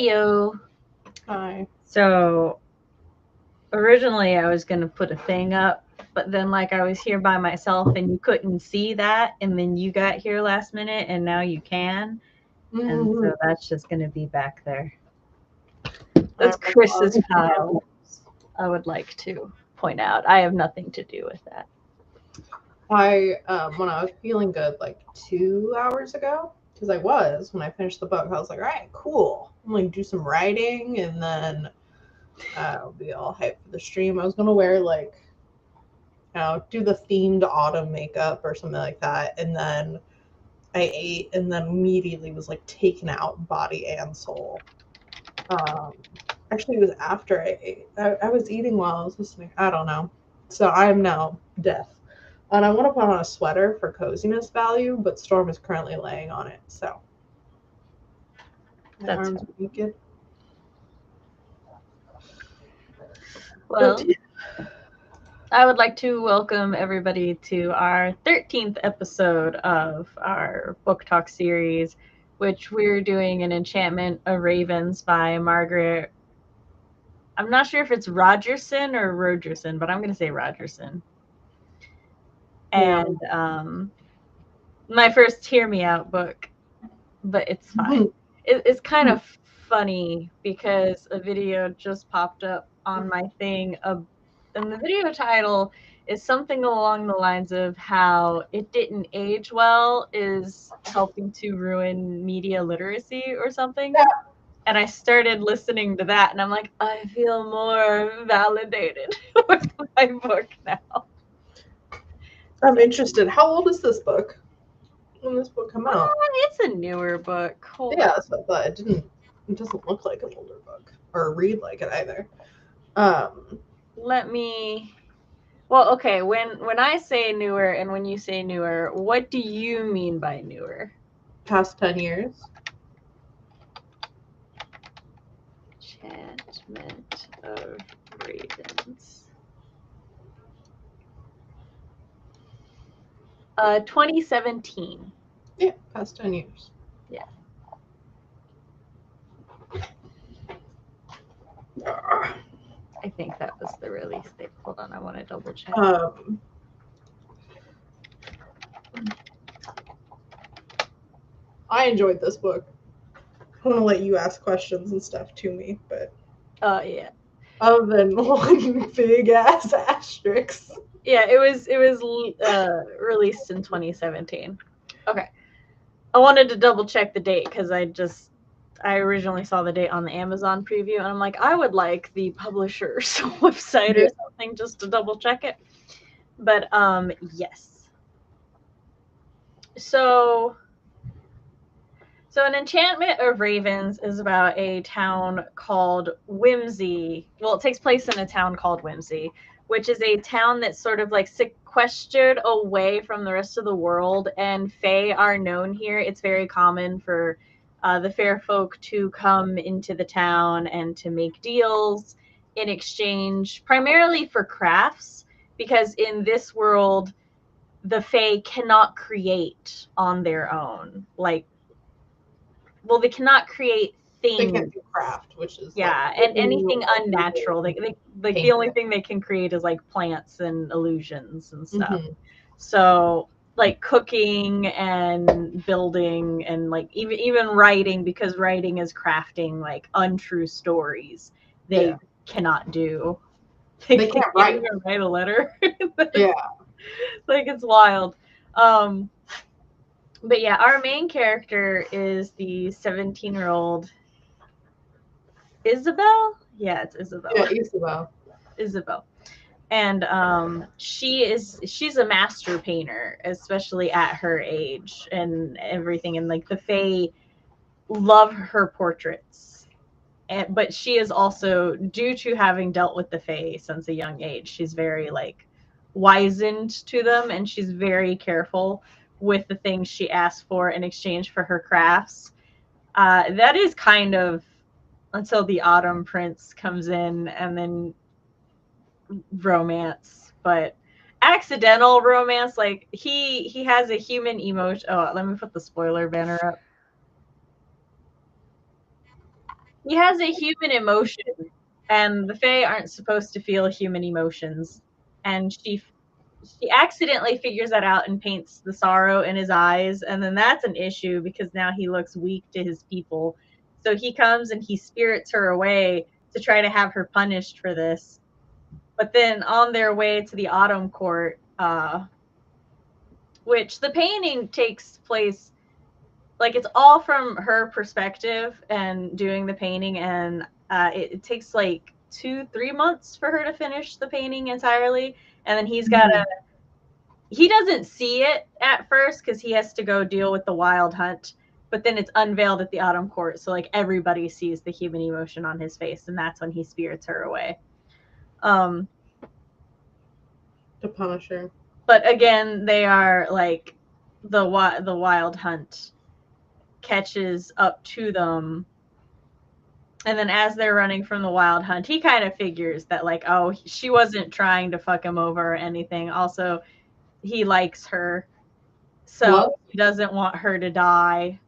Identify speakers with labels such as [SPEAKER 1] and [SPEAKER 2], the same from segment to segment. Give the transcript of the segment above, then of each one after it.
[SPEAKER 1] Hiyo.
[SPEAKER 2] Hi.
[SPEAKER 1] So originally I was gonna put a thing up, but then like I was here by myself and you couldn't see that, and then you got here last minute and now you can. And so that's just gonna be back there. That's Chris's pile. I would like to point out. I have nothing to do with that.
[SPEAKER 2] When I was feeling good like 2 hours ago, because I was, when I finished the book, I was like, all right, cool. I'm going to do some writing and then I'll be all hyped for the stream. I was going to wear like, do the themed autumn makeup or something like that. And then I ate and then immediately was like taken out body and soul. Actually, it was after I ate. I was eating while I was listening. I don't know. So I am now death. And I want to put on a sweater for coziness value, but Storm is currently laying on it, so my arms are naked.
[SPEAKER 1] Well, I would like to welcome everybody to our 13th episode of our book talk series, which we're doing an Enchantment of Ravens by Margaret. I'm not sure if it's Rogerson or Rogerson, but I'm going to say Rogerson. And my first Hear Me Out book, but it's fine. It's kind of funny because a video just popped up on my thing, and the video title is something along the lines of how it didn't age well is helping to ruin media literacy or something.
[SPEAKER 2] Yeah.
[SPEAKER 1] And I started listening to that, and I'm like, I feel more validated with my book now.
[SPEAKER 2] I'm interested. How old is this book? When this book come out?
[SPEAKER 1] It's a newer book.
[SPEAKER 2] Yeah, that's what I thought. It doesn't look like an older book or read like it either.
[SPEAKER 1] Let me. Well, okay. When I say newer and when you say newer, what do you mean by newer?
[SPEAKER 2] Past 10 years.
[SPEAKER 1] Enchantment of Ravens. 2017.
[SPEAKER 2] Yeah, past 10 years.
[SPEAKER 1] Yeah. I think that was the release date. Hold on, I want to double check.
[SPEAKER 2] I enjoyed this book. I want to let you ask questions and stuff to me, but
[SPEAKER 1] yeah.
[SPEAKER 2] Other than one big ass asterisk.
[SPEAKER 1] Yeah, it was released in 2017. Okay. I wanted to double check the date because I originally saw the date on the Amazon preview, and I'm like, I would like the publisher's website or something just to double check it. But yes. So an Enchantment of Ravens is about a town called Whimsy. Well, it takes place in a town called Whimsy, which is a town that's sort of like sequestered away from the rest of the world, and Fae are known here. It's very common for the fair folk to come into the town and to make deals in exchange primarily for crafts, because in this world, the Fae cannot create on their own. Well, they cannot create things.
[SPEAKER 2] They can't do craft, which is
[SPEAKER 1] and anything unnatural. The only thing they can create is like plants and illusions and stuff. Mm-hmm. So like cooking and building and like even writing, because writing is crafting like untrue stories. They cannot do.
[SPEAKER 2] They can't write.
[SPEAKER 1] Even write a letter.
[SPEAKER 2] Yeah,
[SPEAKER 1] like it's wild. But yeah, our main character is the 17-year-old Isabel. Yeah, it's Isabel.
[SPEAKER 2] Yeah, Isabel.
[SPEAKER 1] Isabel. And she's a master painter, especially at her age and everything. And like the Fae love her portraits. But she is also, due to having dealt with the Fae since a young age, she's very like wizened to them, and she's very careful with the things she asks for in exchange for her crafts. That is kind of until the Autumn Prince comes in, and then romance, but accidental romance. Like he has a human emotion. Oh, let me put the spoiler banner up. He has a human emotion, and the Fae aren't supposed to feel human emotions. And she accidentally figures that out and paints the sorrow in his eyes, and then that's an issue because now he looks weak to his people. So he comes and he spirits her away to try to have her punished for this. But then on their way to the Autumn Court, which the painting takes place, like it's all from her perspective and doing the painting, and it takes like 2-3 months for her to finish the painting entirely, and then he's got to he doesn't see it at first because he has to go deal with the wild hunt, but then it's unveiled at the Autumn Court, so like everybody sees the human emotion on his face, and that's when he spirits her away. To
[SPEAKER 2] punish her.
[SPEAKER 1] But again, they are like the wild hunt catches up to them, and then as they're running from the wild hunt, he kind of figures that like, oh, she wasn't trying to fuck him over or anything. Also, he likes her, so he doesn't want her to die.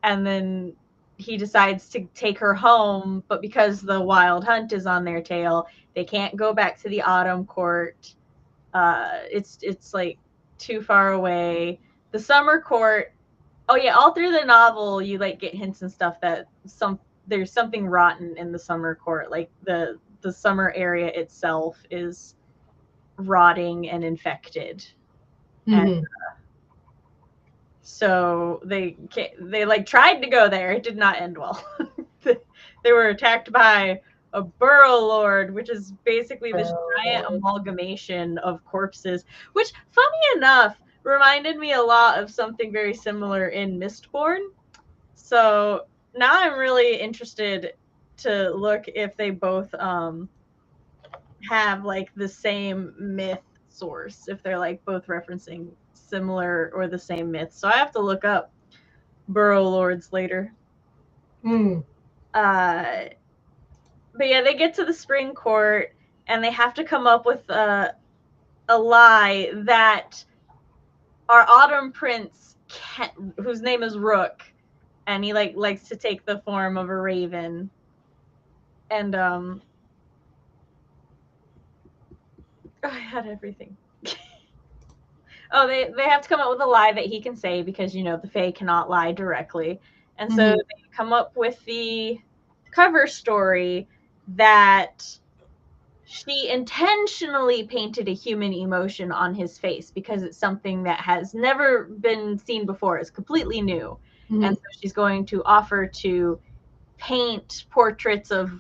[SPEAKER 1] And then he decides to take her home, but because the wild hunt is on their tail, they can't go back to the Autumn Court. It's like too far away. The Summer Court, oh yeah, all through the novel you like get hints and stuff that there's something rotten in the Summer Court. Like the summer area itself is rotting and infected. And so they like tried to go there. It did not end well. They were attacked by a burrow lord, which is basically this giant amalgamation of corpses, which, funny enough, reminded me a lot of something very similar in Mistborn. So now I'm really interested to look if they both have like the same myth source, if they're like both referencing similar or the same myth. So I have to look up burrow lords later. But yeah, they get to the Spring Court and they have to come up with a lie that our Autumn Prince, whose name is Rook, and he like likes to take the form of a raven, and I had everything. Oh, they have to come up with a lie that he can say because, you know, the Fae cannot lie directly. And so they come up with the cover story that she intentionally painted a human emotion on his face because it's something that has never been seen before. It's completely new. And so she's going to offer to paint portraits of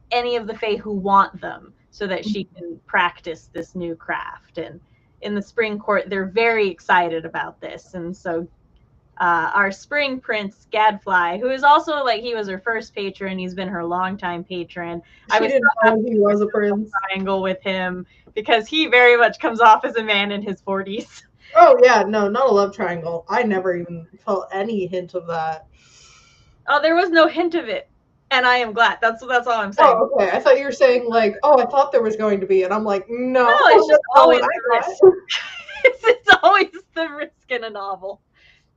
[SPEAKER 1] any of the Fae who want them so that she can practice this new craft. And in the Spring Court, they're very excited about this. And so our Spring Prince, Gadfly, who is also like, he was her first patron, he's been her longtime patron.
[SPEAKER 2] I didn't know he was a prince.
[SPEAKER 1] Triangle with him because he very much comes off as a man in his 40s.
[SPEAKER 2] Oh yeah, no, not a love triangle. I never even felt any hint of that.
[SPEAKER 1] Oh, there was no hint of it. And I am glad. That's all I'm saying.
[SPEAKER 2] Oh, okay. I thought you were saying like, oh, I thought there was going to be, and I'm like, no.
[SPEAKER 1] It's just always the risk. It's always the risk in a novel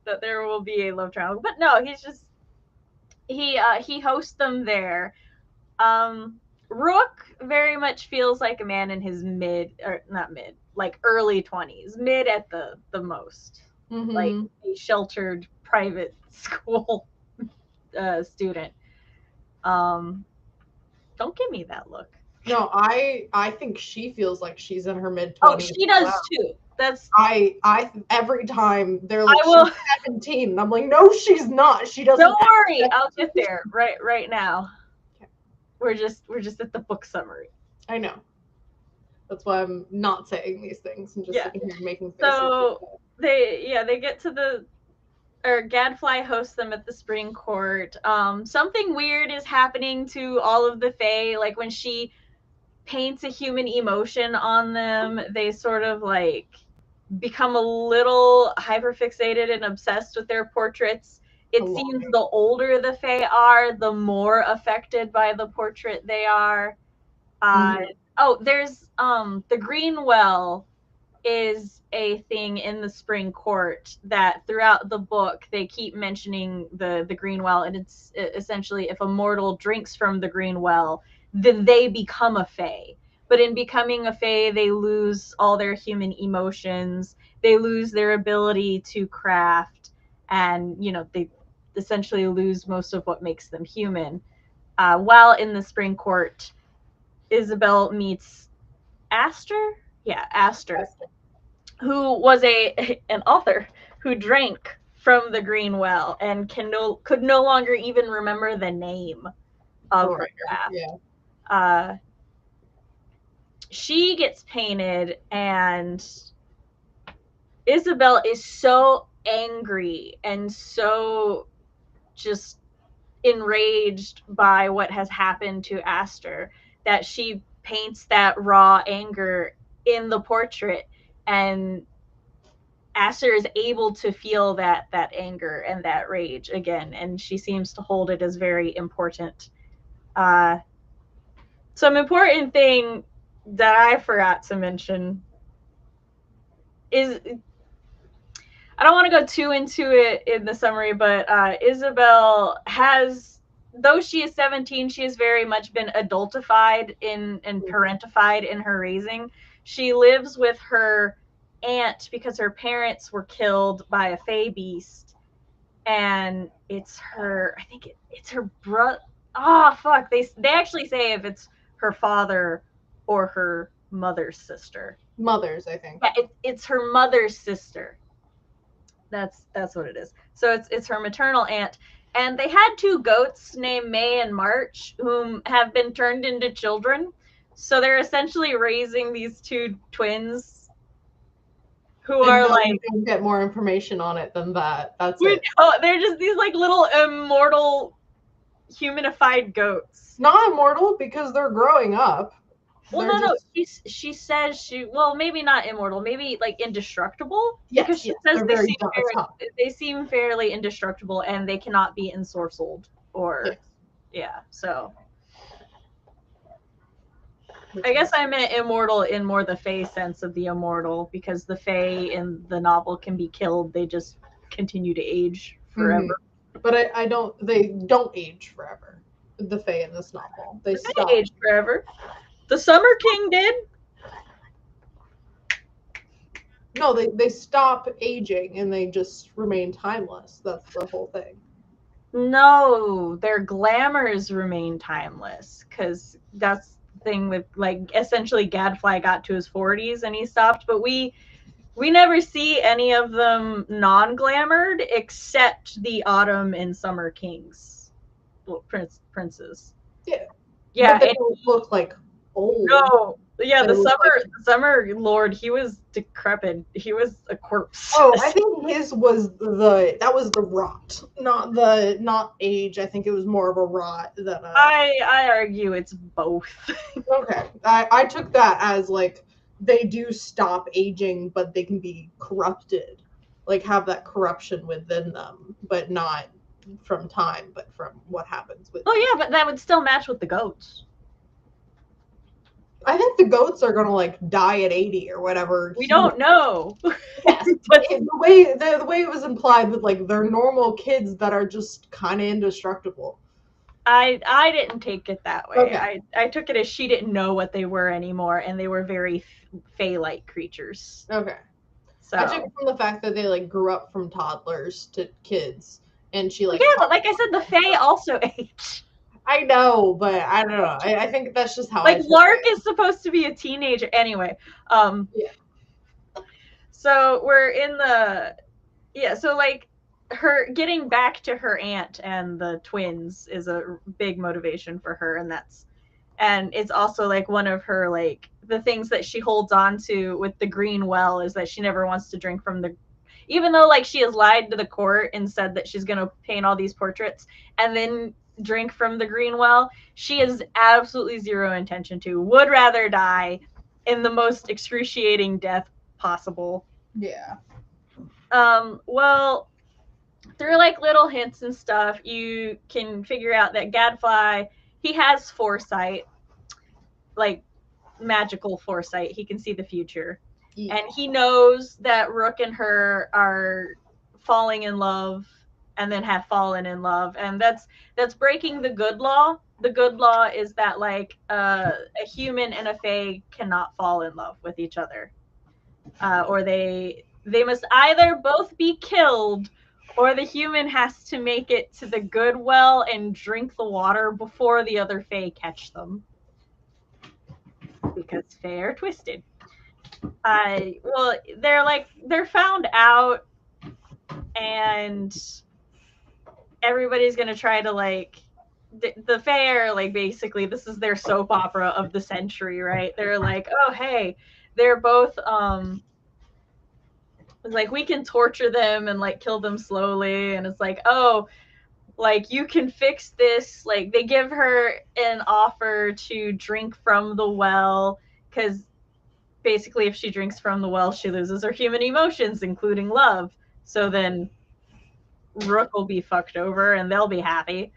[SPEAKER 1] that there will be a love triangle. But no, he's just he hosts them there. Rook very much feels like a man in his early 20s, mid at the most, like a sheltered private school student. Don't give me that look.
[SPEAKER 2] No, I think she feels like she's in her mid-20s.
[SPEAKER 1] Oh, she does too. That's
[SPEAKER 2] I every time they're like, she's 17, and I'm like, no, she's not. She doesn't.
[SPEAKER 1] Don't worry, I'll get there right now. Okay. We're just at the book summary.
[SPEAKER 2] I know. That's why I'm not saying these things and just sitting here making faces.
[SPEAKER 1] So they get to Gadfly hosts them at the Spring Court. Something weird is happening to all of the Fae. Like when she paints a human emotion on them, they sort of like become a little hyperfixated and obsessed with their portraits. It seems the older the Fae are, the more affected by the portrait they are. Oh, there's the Greenwell is a thing in the spring court that throughout the book they keep mentioning the green well, and it's essentially if a mortal drinks from the green well, then they become a fae. But in becoming a fae, they lose all their human emotions, they lose their ability to craft, and they essentially lose most of what makes them human. While in the spring court, Isabel meets Aster. Yeah, Aster, who was an author who drank from the green well and could no longer even remember the name of her craft.
[SPEAKER 2] Yeah.
[SPEAKER 1] She gets painted, and Isabel is so angry and so just enraged by what has happened to Aster that she paints that raw anger in the portrait, and Aster is able to feel that anger and that rage again, and she seems to hold it as very important. Some important thing that I forgot to mention is, I don't want to go too into it in the summary, but Isabel has, though she is 17, she has very much been adultified and parentified in her raising. She lives with her aunt because her parents were killed by a fae beast, and it's her, I think it's her brother. Oh fuck, they actually say if it's her father or her mother's sister.
[SPEAKER 2] Mother's, I think.
[SPEAKER 1] Yeah, it's her mother's sister. That's what it is. So it's her maternal aunt, and they had two goats named May and March, whom have been turned into children. So they're essentially raising these two twins who are like,
[SPEAKER 2] you don't get more information on it than that. That's
[SPEAKER 1] it. They're just these like little immortal humanified goats.
[SPEAKER 2] Not immortal because they're growing up.
[SPEAKER 1] Well, no. She says well, maybe not immortal, maybe like indestructible.
[SPEAKER 2] Yes,
[SPEAKER 1] because she says
[SPEAKER 2] they
[SPEAKER 1] seem fairly indestructible, and they cannot be ensorcelled or, so. I guess I meant immortal in more the fae sense of the immortal, because the fae in the novel can be killed; they just continue to age forever.
[SPEAKER 2] Mm-hmm. But they don't age forever. The fae in this novel, they
[SPEAKER 1] age forever. The Summer King did.
[SPEAKER 2] No, they stop aging and they just remain timeless. That's the whole thing.
[SPEAKER 1] No, their glamours remain timeless, because that's the thing with, like, essentially Gadfly got to his 40s and he stopped, but we never see any of them non-glamored except the Autumn and Summer Kings, princes.
[SPEAKER 2] Yeah, but they don't look like old.
[SPEAKER 1] No, yeah, the summer lord, he was decrepit. He was a corpse.
[SPEAKER 2] Oh, I think his was the rot, not age. I think it was more of a rot than a...
[SPEAKER 1] I argue it's both.
[SPEAKER 2] Okay, I took that as like they do stop aging, but they can be corrupted, like have that corruption within them, but not from time, but from what happens with.
[SPEAKER 1] Oh yeah, but that would still match with the goats.
[SPEAKER 2] I think the goats are gonna like die at 80 or whatever.
[SPEAKER 1] We don't know.
[SPEAKER 2] Yes, but the way it was implied with like they're normal kids that are just kind of indestructible.
[SPEAKER 1] I didn't take it that way.
[SPEAKER 2] Okay.
[SPEAKER 1] I took it as she didn't know what they were anymore, and they were very fae-like creatures.
[SPEAKER 2] Okay.
[SPEAKER 1] So
[SPEAKER 2] I took it from the fact that they like grew up from toddlers to kids, and she like.
[SPEAKER 1] Yeah, but like I said, the fae also age.
[SPEAKER 2] I know, but I don't know. I think that's just how.
[SPEAKER 1] Like Lark is supposed to be a teenager anyway.
[SPEAKER 2] Yeah.
[SPEAKER 1] So we're in the so like her getting back to her aunt and the twins is a big motivation for her, and it's also like one of her like the things that she holds on to with the green well is that she never wants to drink from the, even though like she has lied to the court and said that she's going to paint all these portraits and then drink from the green well, she has absolutely zero intention to, would rather die in the most excruciating death possible.
[SPEAKER 2] Yeah.
[SPEAKER 1] Well, through like little hints and stuff, you can figure out that Gadfly, he has foresight, like magical foresight. He can see the future. And he knows that Rook and her are falling in love and then have fallen in love. And that's breaking the good law. The good law is that like a human and a fae cannot fall in love with each other. Or they must either both be killed or the human has to make it to the good well and drink the water before the other fae catch them. Because fae are twisted. Well, they're found out, and everybody's gonna try to like the fair, like basically this is their soap opera of the century, right? They're like, oh hey, they're both like we can torture them and like kill them slowly, and it's like, oh, like you can fix this. Like they give her an offer to drink from the well, because basically if she drinks from the well she loses her human emotions, including love. So then Rook will be fucked over and they'll be happy.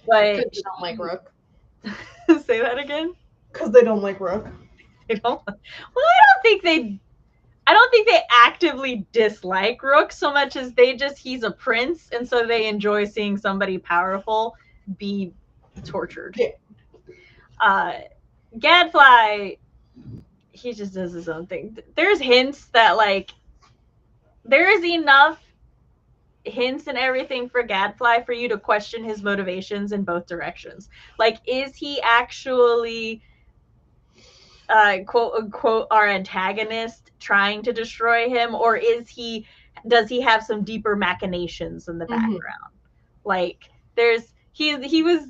[SPEAKER 1] But
[SPEAKER 2] Because they don't like Rook.
[SPEAKER 1] say that again.
[SPEAKER 2] Because they don't like Rook.
[SPEAKER 1] They don't. Well, I don't think they actively dislike Rook so much as he's a prince, and so they enjoy seeing somebody powerful be tortured.
[SPEAKER 2] Yeah.
[SPEAKER 1] Gadfly, he just does his own thing. There's hints that like there is enough hints and everything for Gadfly for you to question his motivations in both directions. Like, is he actually quote unquote our antagonist trying to destroy him, or does he have some deeper machinations in the background? Like he was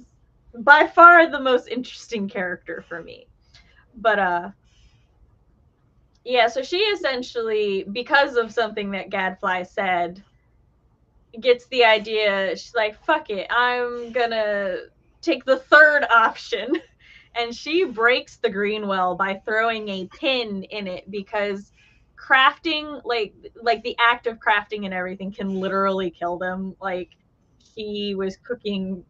[SPEAKER 1] by far the most interesting character for me. But yeah, so she essentially, because of something that Gadfly said, gets the idea, she's like, fuck it, I'm gonna take the third option. And she breaks the green well by throwing a pin in it, because crafting, like the act of crafting and everything can literally kill them. Like, he was cooking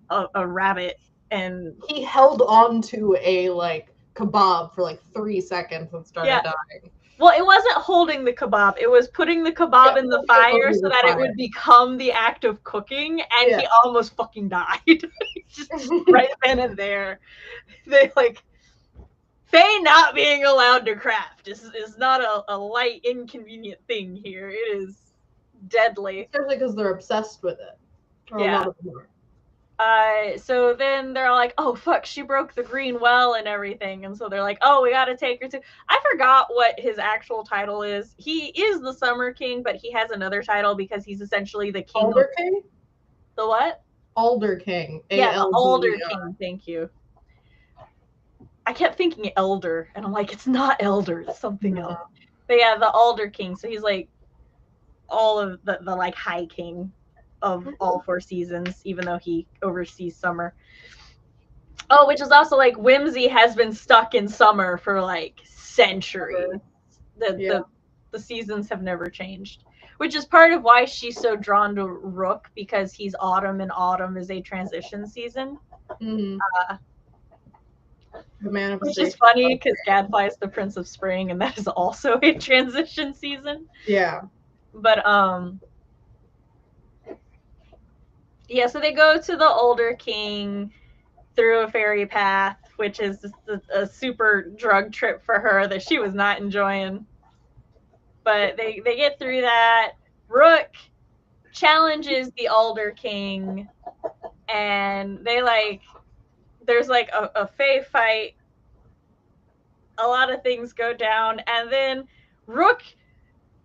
[SPEAKER 1] a rabbit and
[SPEAKER 2] he held on to a like kebab for like 3 seconds and started dying.
[SPEAKER 1] Well, it wasn't holding the kebab. It was putting the kebab in the fire so that it would become the act of cooking, and he almost fucking died. Just right then and there. They like, Faye not being allowed to craft is not a light, inconvenient thing here. It is deadly.
[SPEAKER 2] Especially because they're obsessed with it. Or
[SPEAKER 1] Yeah.
[SPEAKER 2] a lot of them are.
[SPEAKER 1] So then they're like, oh fuck, she broke the green well and everything, and so they're like, oh, we gotta take her to. I forgot what his actual title is. He is the Summer King, but he has another title because he's essentially the king.
[SPEAKER 2] Alder King?
[SPEAKER 1] The what?
[SPEAKER 2] Alder King.
[SPEAKER 1] Yeah, the Alder King. Thank you. I kept thinking elder, and I'm like, it's not elder, it's something else. But yeah, the Alder King. So he's like all of the like high king of all 4 seasons, even though he oversees summer. Oh, which is also like, Whimsy has been stuck in summer for like centuries. The seasons have never changed, which is part of why she's so drawn to Rook, because he's autumn, and autumn is a transition season. Which is funny because Gadfly is the Prince of Spring, and that is also a transition season.
[SPEAKER 2] Yeah.
[SPEAKER 1] But yeah, so they go to the Alder King through a fairy path, which is a super drug trip for her that she was not enjoying. But they get through that. Rook challenges the Alder King, and they like, there's like a fae fight. A lot of things go down, and then Rook,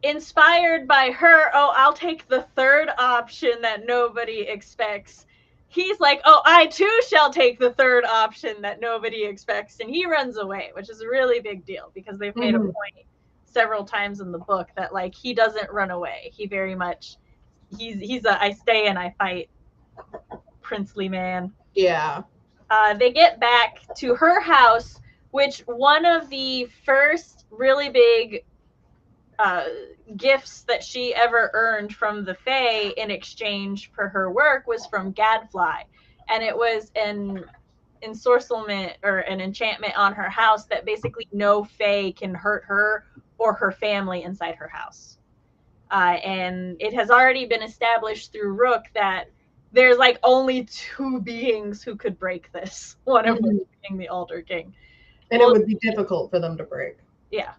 [SPEAKER 1] inspired by her, oh, I'll take the third option that nobody expects. He's like, oh, I too shall take the third option that nobody expects, and he runs away, which is a really big deal because they've made a point several times in the book that like he doesn't run away. He very much, he's a I stay and I fight princely man.
[SPEAKER 2] Yeah.
[SPEAKER 1] They get back to her house, which one of the first really big gifts that she ever earned from the Fae in exchange for her work was from Gadfly, and it was an ensorcelment or an enchantment on her house that basically no fae can hurt her or her family inside her house. And it has already been established through Rook that there's like only two beings who could break this, one of which being the Alder King.
[SPEAKER 2] And it would be difficult for them to break.
[SPEAKER 1] Yeah.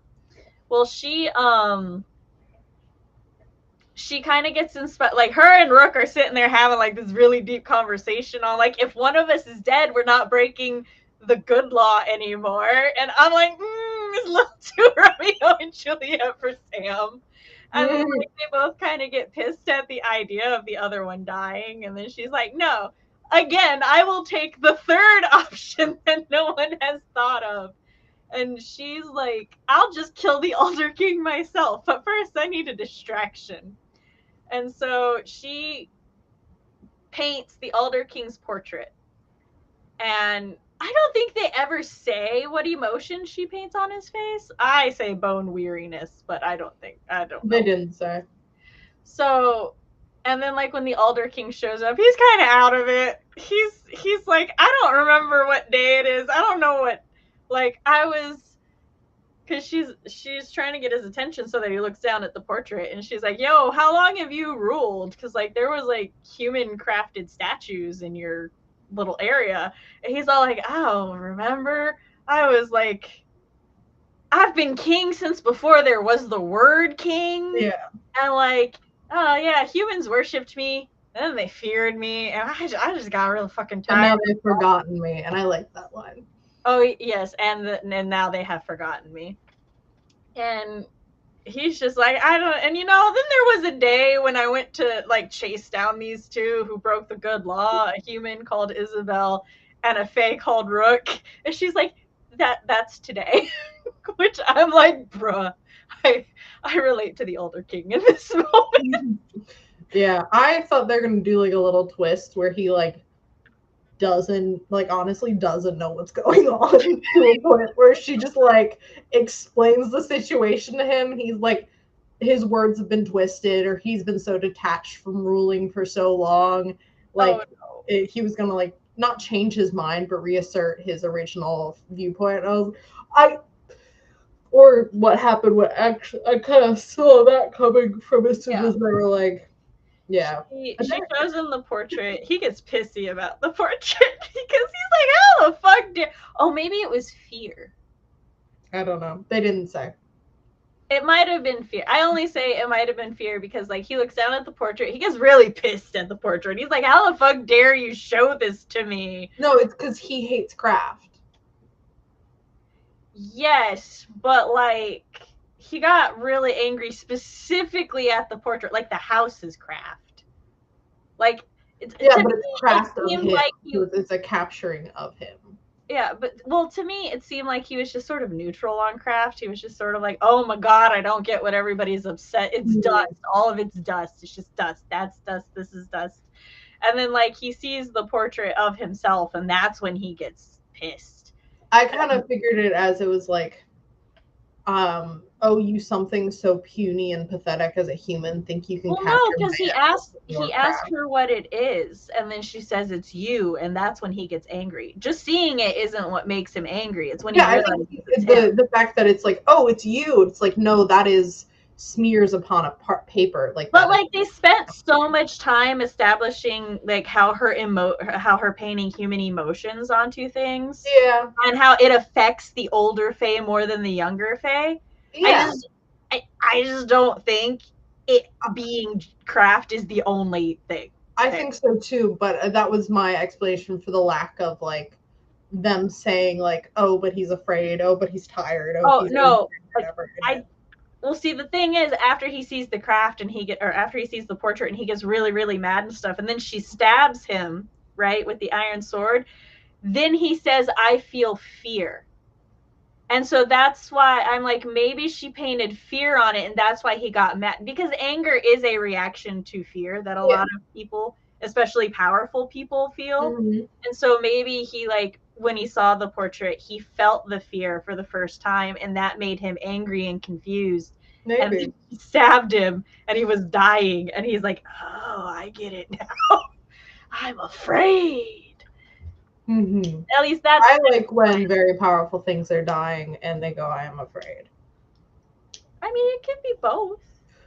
[SPEAKER 1] Well, she kind of gets inspired. Like, her and Rook are sitting there having like this really deep conversation on like, if one of us is dead, we're not breaking the good law anymore. And I'm like, it's a little too Romeo and Juliet for Sam. And then like, they both kind of get pissed at the idea of the other one dying. And then she's like, no, again, I will take the third option that no one has thought of. And she's like, I'll just kill the Alder King myself. But first, I need a distraction. And so she paints the Alder King's portrait. And I don't think they ever say what emotion she paints on his face. I say bone weariness, but I don't know.
[SPEAKER 2] They didn't say.
[SPEAKER 1] So, and then like when the Alder King shows up, he's kind of out of it. He's like, I don't remember what day it is. I don't know what, like, I was, because she's trying to get his attention so that he looks down at the portrait, and she's like, yo, how long have you ruled? Because like there was like human crafted statues in your little area. And he's all like, oh, remember, I was like, I've been king since before there was the word king.
[SPEAKER 2] Yeah.
[SPEAKER 1] And like, oh yeah, humans worshipped me, and then they feared me, and I just got real fucking tired.
[SPEAKER 2] And now they've forgotten me, and I like that line.
[SPEAKER 1] Oh yes, and now they have forgotten me. And he's just like, I don't, and you know, then there was a day when I went to like chase down these two who broke the good law, a human called Isabel and a fae called Rook. And she's like, that's today. Which I'm like, bruh, I relate to the Alder King in this moment.
[SPEAKER 2] Yeah, I thought they're gonna do like a little twist where he like honestly doesn't know what's going on to a point where she just like explains the situation to him. He's like, his words have been twisted, or he's been so detached from ruling for so long. Like, he was gonna like not change his mind, but reassert his original viewpoint. Or what happened when actually I kind of saw that coming from as soon as they were like, yeah.
[SPEAKER 1] She shows him the portrait. He gets pissy about the portrait because he's like, how the fuck did... Oh, maybe it was fear.
[SPEAKER 2] I don't know. They didn't say.
[SPEAKER 1] It might have been fear. I only say it might have been fear because like he looks down at the portrait. He gets really pissed at the portrait. He's like, how the fuck dare you show this to me?
[SPEAKER 2] No, it's because he hates craft.
[SPEAKER 1] Yes, but like... He got really angry specifically at the portrait, like the house's craft. Like,
[SPEAKER 2] but it's craft of him. Like it's a capturing of him.
[SPEAKER 1] Yeah, but well, to me, it seemed like he was just sort of neutral on craft. He was just sort of like, oh my god, I don't get what everybody's upset. It's dust. All of it's dust. It's just dust. That's dust. This is dust. And then like he sees the portrait of himself, and that's when he gets pissed.
[SPEAKER 2] I kind of figured it as it was like, you something so puny and pathetic as a human think you can capture.
[SPEAKER 1] No, because he asked her what it is, and then she says it's you, and that's when he gets angry. Just seeing it isn't what makes him angry. It's when he realizes
[SPEAKER 2] the fact that it's like, oh, it's you. It's like, no, that is smears upon a paper. Like,
[SPEAKER 1] but like they spent so much time establishing like how her painting human emotions onto things.
[SPEAKER 2] Yeah,
[SPEAKER 1] and how it affects the older fae more than the younger fae.
[SPEAKER 2] Yeah.
[SPEAKER 1] I just don't think it being craft is the only thing.
[SPEAKER 2] I think so too, but that was my explanation for the lack of like them saying like, oh, but he's afraid, oh, but he's tired, whatever.
[SPEAKER 1] Well, see, the thing is, after he sees the craft and after he sees the portrait and he gets really, really mad and stuff, and then she stabs him, right, with the iron sword, then he says, I feel fear. And so that's why I'm like, maybe she painted fear on it, and that's why he got mad. Because anger is a reaction to fear that a lot of people, especially powerful people, feel. Mm-hmm. And so maybe he, like, when he saw the portrait, he felt the fear for the first time, and that made him angry and confused.
[SPEAKER 2] Maybe.
[SPEAKER 1] And he stabbed him, and he was dying, and he's like, oh, I get it now. I'm afraid.
[SPEAKER 2] Mm-hmm.
[SPEAKER 1] At least that's.
[SPEAKER 2] I like when very powerful things are dying and they go, I am afraid.
[SPEAKER 1] I mean, it can be both.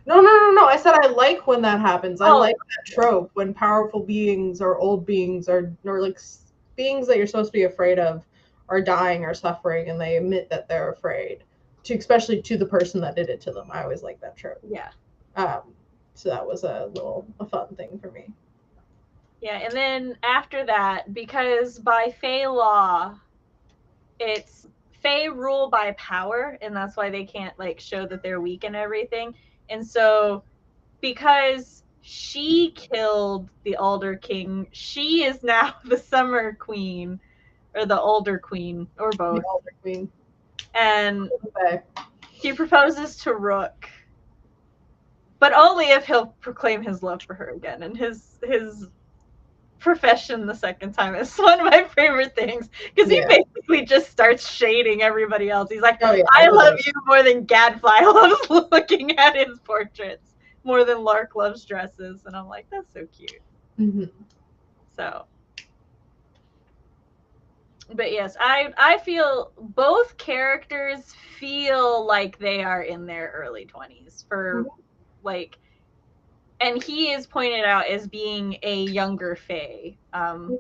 [SPEAKER 2] No. I said I like when that happens. I
[SPEAKER 1] Oh.
[SPEAKER 2] like that trope when powerful beings or old beings or like beings that you're supposed to be afraid of are dying or suffering and they admit that they're afraid. Especially to the person that did it to them. I always like that trope.
[SPEAKER 1] Yeah.
[SPEAKER 2] So that was a fun thing for me.
[SPEAKER 1] Yeah, and then after that, because by Fae law, it's Fae rule by power, and that's why they can't like show that they're weak and everything. And so, because she killed the Alder King, she is now the Summer Queen, or the Older Queen, or both.
[SPEAKER 2] The Alder Queen.
[SPEAKER 1] And she proposes to Rook, but only if he'll proclaim his love for her again. And his profession the second time is one of my favorite things, because he basically just starts shading everybody else. He's like, I love you more than Gadfly loves looking at his portraits, more than Lark loves dresses. And I'm like, that's so cute.
[SPEAKER 2] Mm-hmm.
[SPEAKER 1] So, but yes, I feel both characters feel like they are in their early 20s for like, and he is pointed out as being a younger Fae. And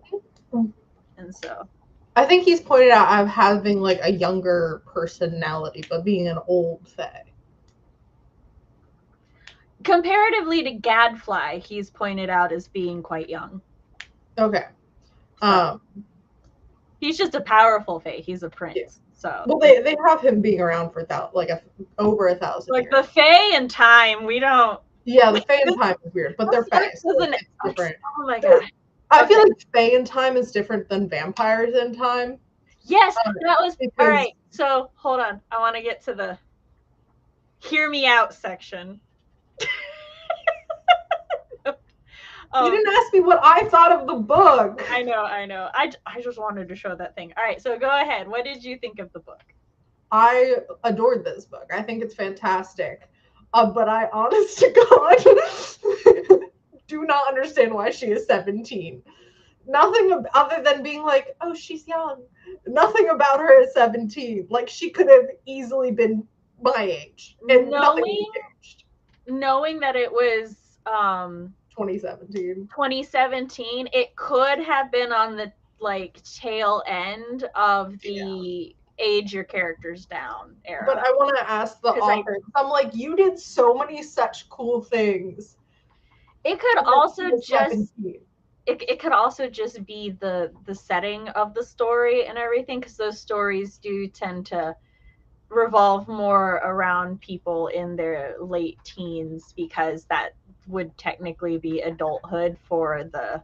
[SPEAKER 1] so
[SPEAKER 2] I think he's pointed out of having like a younger personality, but being an old Fae.
[SPEAKER 1] Comparatively to Gadfly, he's pointed out as being quite young.
[SPEAKER 2] Okay.
[SPEAKER 1] So, he's just a powerful Fae. He's a prince. Yeah. So
[SPEAKER 2] well, they have him being around for over 1,000
[SPEAKER 1] like
[SPEAKER 2] years.
[SPEAKER 1] The Fae and time, we don't.
[SPEAKER 2] Yeah, the Fae and time is weird, but they're Fae. So it's different.
[SPEAKER 1] Oh my god.
[SPEAKER 2] I feel like Fae and time is different than vampires in time.
[SPEAKER 1] Yes, that was all right. So hold on, I want to get to the hear me out section.
[SPEAKER 2] You didn't ask me what I thought of the book.
[SPEAKER 1] I know. I just wanted to show that thing. All right, so go ahead. What did you think of the book?
[SPEAKER 2] I adored this book. I think it's fantastic. But I, honest to God, do not understand why she is 17. Nothing other than being like, oh, she's young. Nothing about her is 17. Like, she could have easily been my age. And nothing changed.
[SPEAKER 1] Knowing that it was 2017, it could have been on the like tail end of the age your characters down era.
[SPEAKER 2] But I want to ask the author, I'm like, you did so many such cool things.
[SPEAKER 1] It could also just it could also just be the setting of the story and everything, because those stories do tend to revolve more around people in their late teens, because that would technically be adulthood for the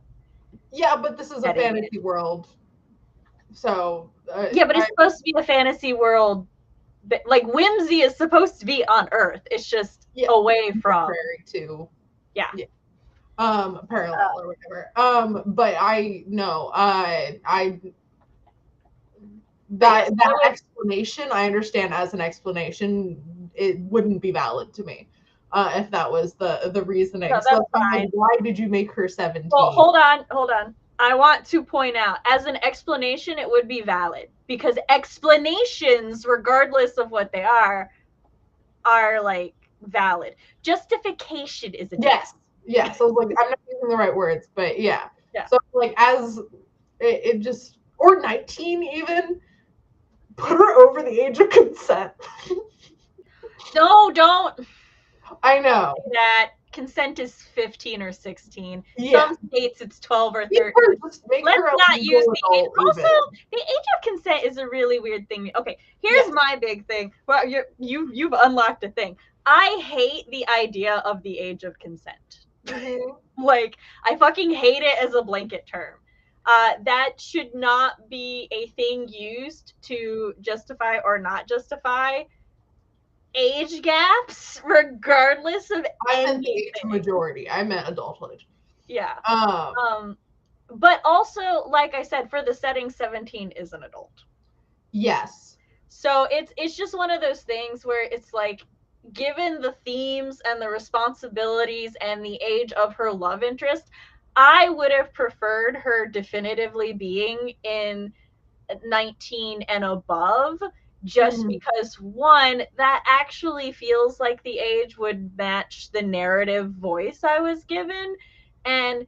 [SPEAKER 2] but this is a fantasy world, so
[SPEAKER 1] but it's supposed to be a fantasy world, like Whimsy is supposed to be on Earth. It's just away from
[SPEAKER 2] to parallel or whatever. But I know that explanation I understand as an explanation, it wouldn't be valid to me if that was the reasoning.
[SPEAKER 1] No, that's fine.
[SPEAKER 2] Like, why did you make her 17?
[SPEAKER 1] Well, hold on. I want to point out, as an explanation, it would be valid, because explanations, regardless of what they are like valid. Justification is a
[SPEAKER 2] yes. So like, I'm not using the right words, but yeah. So like, as it just, or 19 even, put her over the age of consent.
[SPEAKER 1] No, don't.
[SPEAKER 2] I know
[SPEAKER 1] that consent is 15 or 16. Some states it's 12 or 13. Let's not use the age. Also, the age of consent is a really weird thing. Okay, here's my big thing. Well, you've unlocked a thing. I hate the idea of the age of consent. Like, I fucking hate it as a blanket term. That should not be a thing used to justify or not justify age gaps, regardless of
[SPEAKER 2] I meant the age majority. I meant adulthood.
[SPEAKER 1] Yeah. But also, like I said, for the setting, 17 is an adult.
[SPEAKER 2] Yes.
[SPEAKER 1] So it's just one of those things where it's like, given the themes and the responsibilities and the age of her love interest, I would have preferred her definitively being in 19 and above, just because, one, that actually feels like the age would match the narrative voice I was given, and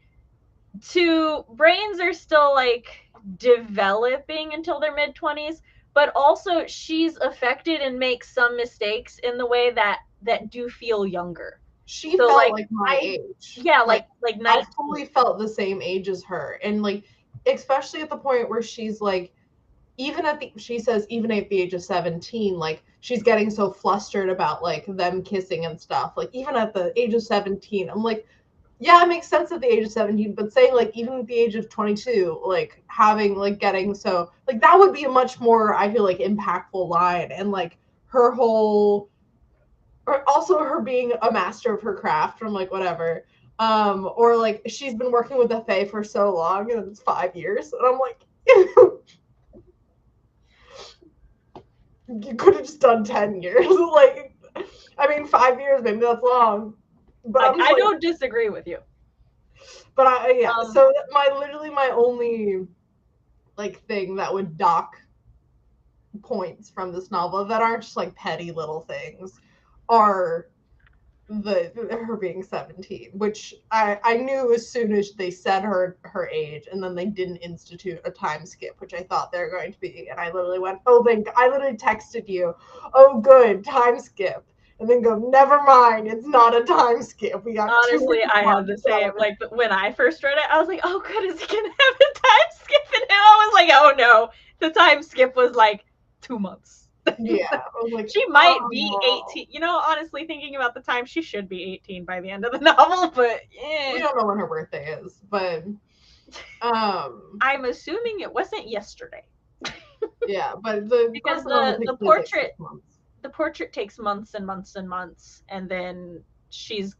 [SPEAKER 1] two, brains are still like developing until their mid-20s, but also she's affected and makes some mistakes in the way that do feel younger.
[SPEAKER 2] She felt like my age.
[SPEAKER 1] Yeah, like 19.
[SPEAKER 2] I fully felt the same age as her, and like especially at the point where she's like, she says even at the age of 17, like she's getting so flustered about like them kissing and stuff. Like even at the age of 17, I'm like, yeah, it makes sense at the age of 17, but saying like even at the age of 22, like having like getting so like that would be a much more, I feel like, impactful line. And like her whole, or also her being a master of her craft from like whatever, or like she's been working with the Fae for so long and it's 5 years, and I'm like, you could have just done 10 years. Like, I mean, 5 years, maybe that's long. But
[SPEAKER 1] I don't disagree with you.
[SPEAKER 2] But so my only like thing that would dock points from this novel that aren't just like petty little things are her being 17, which I knew as soon as they said her age, and then they didn't institute a time skip, which I thought they were going to be, and I literally went, I literally texted you, oh good, time skip, and then go, never mind, it's not a time skip. We got
[SPEAKER 1] honestly, I had the same, like when I first read it, I was like, oh good, is he gonna have a time skip? And now I was like, oh no, the time skip was like 2 months.
[SPEAKER 2] Yeah, I was like,
[SPEAKER 1] she might be 18. You know, honestly, thinking about the time, she should be 18 by the end of the novel, but
[SPEAKER 2] we don't know when her birthday is, but
[SPEAKER 1] I'm assuming it wasn't yesterday.
[SPEAKER 2] Yeah, but
[SPEAKER 1] because the portrait, the portrait takes months and months and months, and then he's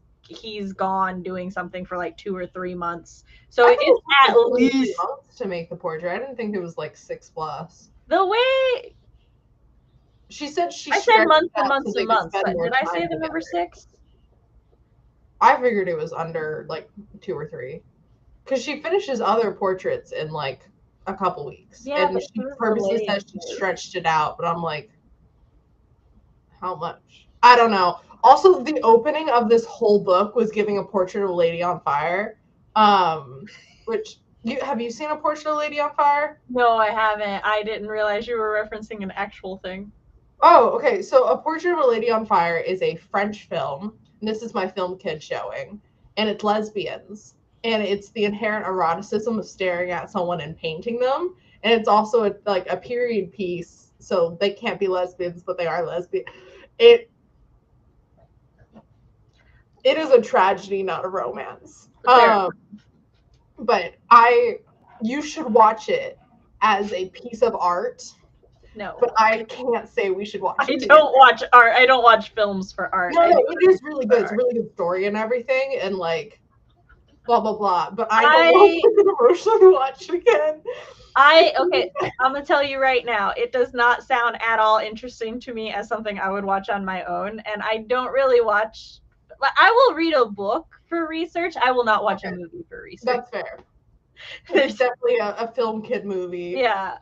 [SPEAKER 1] gone doing something for like 2 or 3 months. So it's at least
[SPEAKER 2] months to make the portrait. I didn't think it was like 6+.
[SPEAKER 1] The way
[SPEAKER 2] she said
[SPEAKER 1] I said months and months and months, but did I say the number 6?
[SPEAKER 2] I figured it was under like 2 or 3, because she finishes other portraits in like a couple weeks.
[SPEAKER 1] Yeah,
[SPEAKER 2] and she purposely says she stretched it out, but I'm like, how much? I don't know. Also, the opening of this whole book was giving a Portrait of a Lady on Fire, which have you seen A Portrait of a Lady on Fire?
[SPEAKER 1] No, I haven't. I didn't realize you were referencing an actual thing.
[SPEAKER 2] Oh, okay. So A Portrait of a Lady on Fire is a French film. And this is my film kid showing. And it's lesbians. And it's the inherent eroticism of staring at someone and painting them. And it's also a period piece. So they can't be lesbians, but they are lesbian. It is a tragedy, not a romance. But you should watch it as a piece of art.
[SPEAKER 1] No.
[SPEAKER 2] But I can't say we should watch it.
[SPEAKER 1] I don't watch art. I don't watch films for art.
[SPEAKER 2] No, it is really good. It's a really good story and everything, and like blah blah blah. But I don't know if I can emotionally watch it again.
[SPEAKER 1] Okay, I'm gonna tell you right now, it does not sound at all interesting to me as something I would watch on my own, and I don't really watch. I will read a book for research. I will not watch a movie for research.
[SPEAKER 2] That's fair. It's definitely a film kid movie.
[SPEAKER 1] Yeah.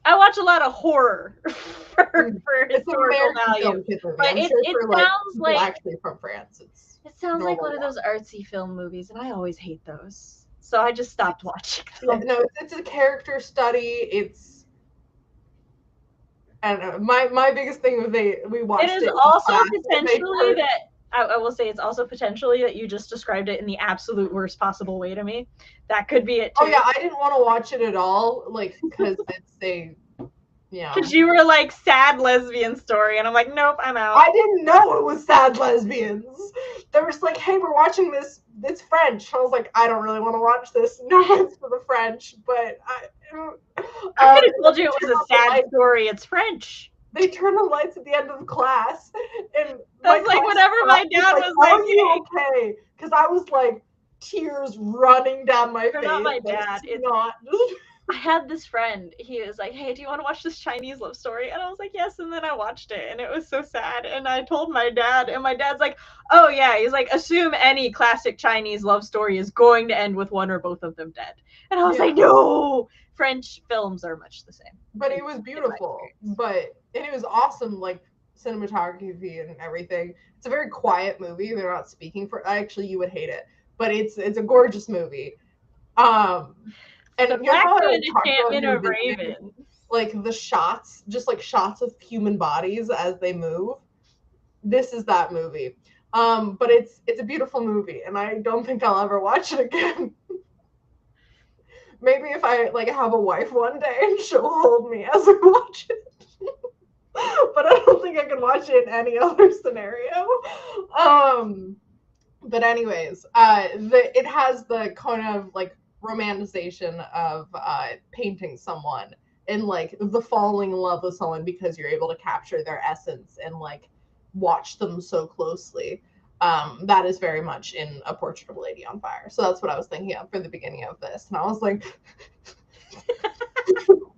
[SPEAKER 1] I watch a lot of horror for historical value. But it sounds like
[SPEAKER 2] actually from France.
[SPEAKER 1] It sounds like one of those artsy film movies, and I always hate those. So I just stopped watching them.
[SPEAKER 2] No, it's a character study. I don't know. My biggest thing was we watched it.
[SPEAKER 1] It is also potentially that I will say it's also potentially that you just described it in the absolute worst possible way to me. That could be it too.
[SPEAKER 2] Oh yeah, I didn't want to watch it at all, like because
[SPEAKER 1] because you were like sad lesbian story, and I'm like, nope, I'm out.
[SPEAKER 2] I didn't know it was sad lesbians. They were just like, hey, we're watching this. It's French. I was like, I don't really want to watch this. No offense for the French, but
[SPEAKER 1] I could have told you it was a sad story. It's French.
[SPEAKER 2] They turned the lights at the end of class, and
[SPEAKER 1] that's like whatever my dad was like.
[SPEAKER 2] Are you okay? Because I was like, tears running down my face.
[SPEAKER 1] Not my dad.
[SPEAKER 2] It's not.
[SPEAKER 1] I had this friend, he was like, hey, do you want to watch this Chinese love story? And I was like, yes. And then I watched it and it was so sad. And I told my dad, and my dad's like, oh yeah. He's like, assume any classic Chinese love story is going to end with one or both of them dead. And I was like, no, French films are much the same.
[SPEAKER 2] But it was beautiful. And it was awesome, like cinematography and everything. It's a very quiet movie. They're not speaking for, actually you would hate it, but it's a gorgeous movie. And
[SPEAKER 1] the Black Moon Enchantment of
[SPEAKER 2] Raven, like the shots, just like shots of human bodies as they move. This is that movie. But it's a beautiful movie, and I don't think I'll ever watch it again. Maybe if I like have a wife one day and she'll hold me as I watch it. But I don't think I can watch it in any other scenario. But anyways, it has the kind of like romanticization of painting someone and like the falling in love with someone because you're able to capture their essence and like watch them so closely. That is very much in A Portrait of a Lady on Fire. So that's what I was thinking of for the beginning of this. And I was like, so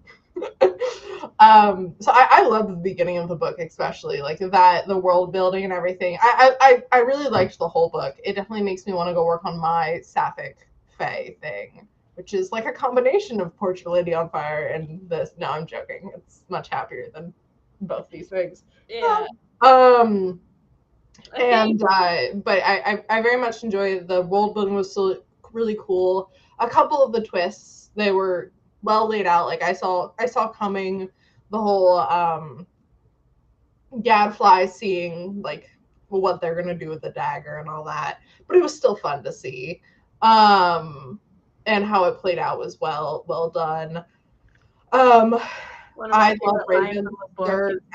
[SPEAKER 2] I love the beginning of the book, especially like that, the world building and everything. I really liked the whole book. It definitely makes me want to go work on my sapphic fae thing, which is like a combination of Portrait of a Lady on Fire and this. No, I'm joking. It's much happier than both these things.
[SPEAKER 1] Yeah.
[SPEAKER 2] But I very much enjoyed the world building. Was still really cool. A couple of the twists, they were well laid out. Like I saw coming the whole Gadfly seeing like what they're gonna do with the dagger and all that, but it was still fun to see. And how it played out was well done. I love Ravens.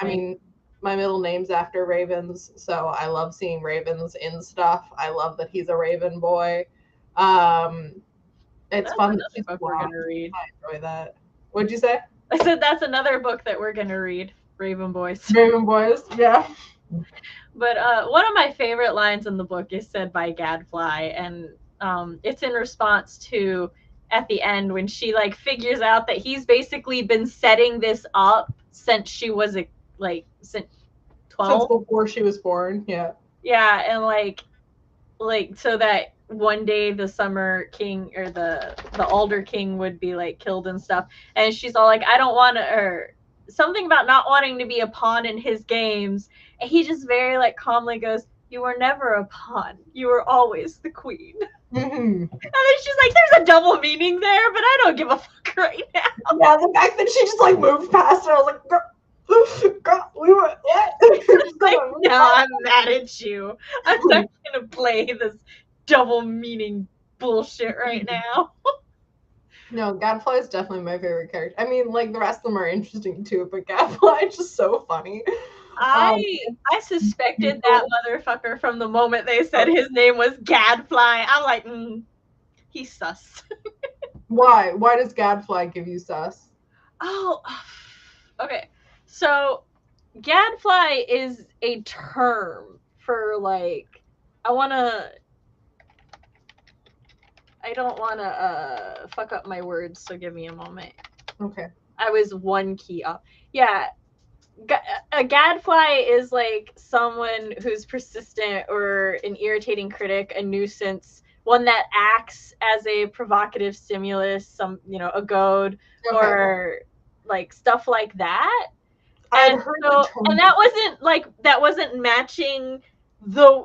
[SPEAKER 2] I mean, my middle name's after Ravens, so I love seeing Ravens in stuff. I love that he's a Raven boy. It's fun.
[SPEAKER 1] Book we're gonna read.
[SPEAKER 2] I enjoy that. What'd you say?
[SPEAKER 1] I said that's another book that we're gonna read. Raven Boys.
[SPEAKER 2] Raven Boys, yeah.
[SPEAKER 1] But one of my favorite lines in the book is said by Gadfly, and it's in response to at the end when she like figures out that he's basically been setting this up since she was since 12.
[SPEAKER 2] Since before she was born, yeah.
[SPEAKER 1] Yeah, and like so that one day the Summer King or the Alder King would be like killed and stuff, and she's all like, I don't want to, or something about not wanting to be a pawn in his games, and he just very like calmly goes, you were never a pawn, you were always the queen.
[SPEAKER 2] Mm-hmm.
[SPEAKER 1] And then she's like, there's a double meaning there, but I don't give a fuck right now.
[SPEAKER 2] Yeah, the fact that she just like moved past her, I was like, girl, we were what?
[SPEAKER 1] Like, no, I'm mad at you. I'm not gonna play this double meaning bullshit right now.
[SPEAKER 2] No, Gadfly is definitely my favorite character. I mean, like the rest of them are interesting too, but Gadfly is just so funny.
[SPEAKER 1] I suspected that motherfucker from the moment they said his name was Gadfly. I'm like, he's sus.
[SPEAKER 2] Why? Why does Gadfly give you sus?
[SPEAKER 1] Oh, okay. So, Gadfly is a term for like, I don't want to fuck up my words, so give me a moment.
[SPEAKER 2] Okay.
[SPEAKER 1] I was one key off. Yeah. A gadfly is like someone who's persistent or an irritating critic, a nuisance, one that acts as a provocative stimulus, a goad, okay, or like stuff like that. And that wasn't matching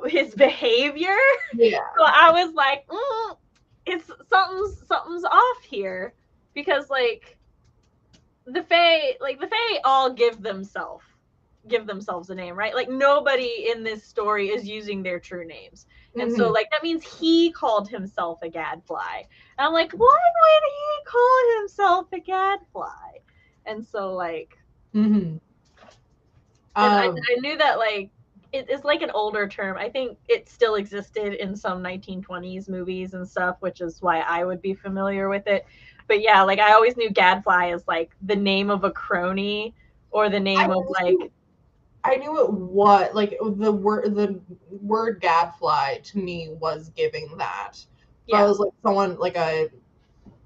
[SPEAKER 1] his behavior.
[SPEAKER 2] Yeah.
[SPEAKER 1] So I was like, it's something's off here, because like the Fae all give themselves a name, right? Like nobody in this story is using their true names. And so like that means he called himself a gadfly. And I'm like, why would he call himself a gadfly? And so like I knew that like it's like an older term. I think it still existed in some 1920s movies and stuff, which is why I would be familiar with it. But yeah, like I always knew gadfly as like the name of a crony or the name of like.
[SPEAKER 2] I knew it was like the word gadfly to me was giving that. Yeah. So I was like someone like a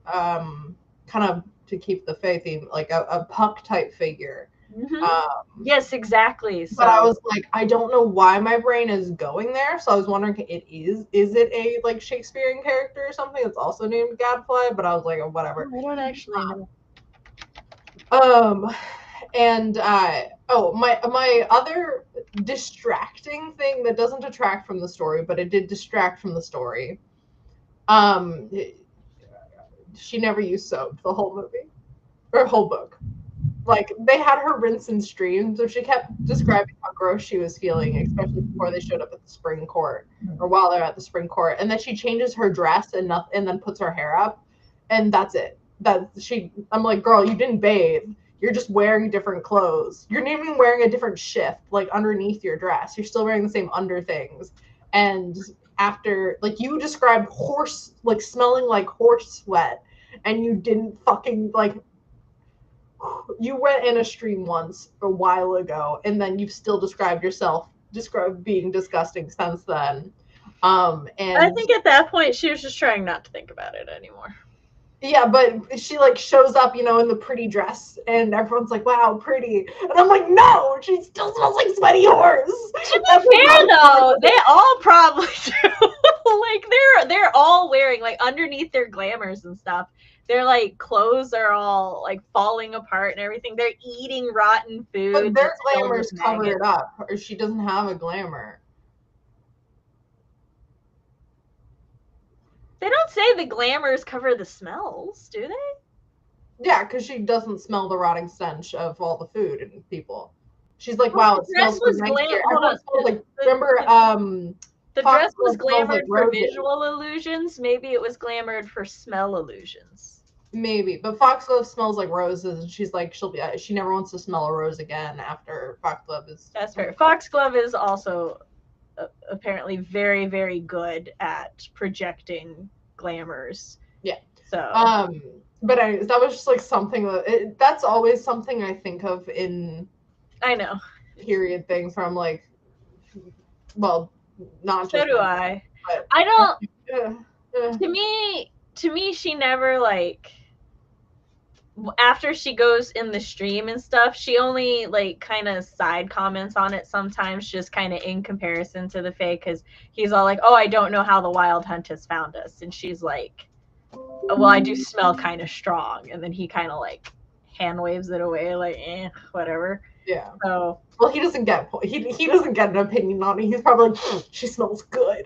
[SPEAKER 2] kind of to keep the fae theme, like a Puck type figure.
[SPEAKER 1] Yes, exactly. So.
[SPEAKER 2] But I was like, I don't know why my brain is going there. So I was wondering, is it a like Shakespearean character or something that's also named Gadfly? But I was like, oh, whatever.
[SPEAKER 1] I don't actually know.
[SPEAKER 2] And my other distracting thing that doesn't detract from the story, but it did distract from the story. She never used soap the whole movie or whole book. Like, they had her rinse and stream, so she kept describing how gross she was feeling, especially before they showed up at the spring court, or while they're at the spring court. And then she changes her dress and then puts her hair up, and that's it. I'm like, girl, you didn't bathe. You're just wearing different clothes. You're not even wearing a different shift, like, underneath your dress. You're still wearing the same under things. And after, like, you described smelling like horse sweat, and you didn't fucking, like, you went in a stream once a while ago, and then you've still described being disgusting since then. And
[SPEAKER 1] I think at that point she was just trying not to think about it anymore.
[SPEAKER 2] Yeah, but she like shows up, in the pretty dress, and everyone's like, "Wow, pretty," and I'm like, "No, she still smells like sweaty horse."
[SPEAKER 1] To be fair, though, they all probably do. Like they're all wearing, like, underneath their glamours and stuff, their like clothes are all like falling apart and everything. They're eating rotten food.
[SPEAKER 2] But their glamours cover it up, or she doesn't have a glamour.
[SPEAKER 1] They don't say the glamours cover the smells, do they?
[SPEAKER 2] Yeah, because she doesn't smell the rotting stench of all the food and people. She's like,
[SPEAKER 1] well,
[SPEAKER 2] wow, it smells so nice here. Remember,
[SPEAKER 1] the dress was glamored for visual illusions. Maybe it was glamored for smell illusions.
[SPEAKER 2] Maybe, but Foxglove smells like roses, and she's like, she never wants to smell a rose again after Foxglove is.
[SPEAKER 1] That's fair. Foxglove is also apparently very, very good at projecting glamours.
[SPEAKER 2] Yeah.
[SPEAKER 1] So.
[SPEAKER 2] But anyways, that was just like something that's always something I think of in.
[SPEAKER 1] I know.
[SPEAKER 2] Period things where I'm like, well, not
[SPEAKER 1] so
[SPEAKER 2] just.
[SPEAKER 1] So do I. But, I don't. To me, she never like. After she goes in the stream and stuff, she only like kind of side comments on it sometimes, just kind of in comparison to the Fae, because he's all like, "Oh, I don't know how the Wild Hunt has found us," and she's like, "Well, I do smell kind of strong," and then he kind of like hand waves it away, like, whatever.
[SPEAKER 2] Yeah.
[SPEAKER 1] So.
[SPEAKER 2] Well, he doesn't get an opinion on it. He's probably like, she smells good.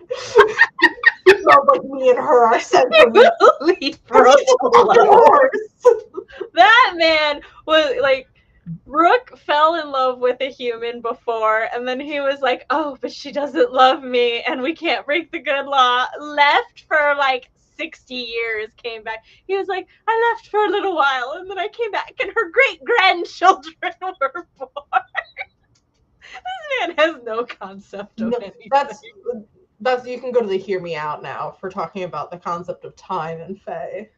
[SPEAKER 2] He smells like me and her are sensitive.
[SPEAKER 1] That man was like, Brooke fell in love with a human before, and then he was like, "Oh, but she doesn't love me, and we can't break the good law." Left for like 60 years, came back. He was like, "I left for a little while, and then I came back, and her great-grandchildren were born." This man has no concept of anything.
[SPEAKER 2] That's you can go to the Hear Me Out now for talking about the concept of time and Fae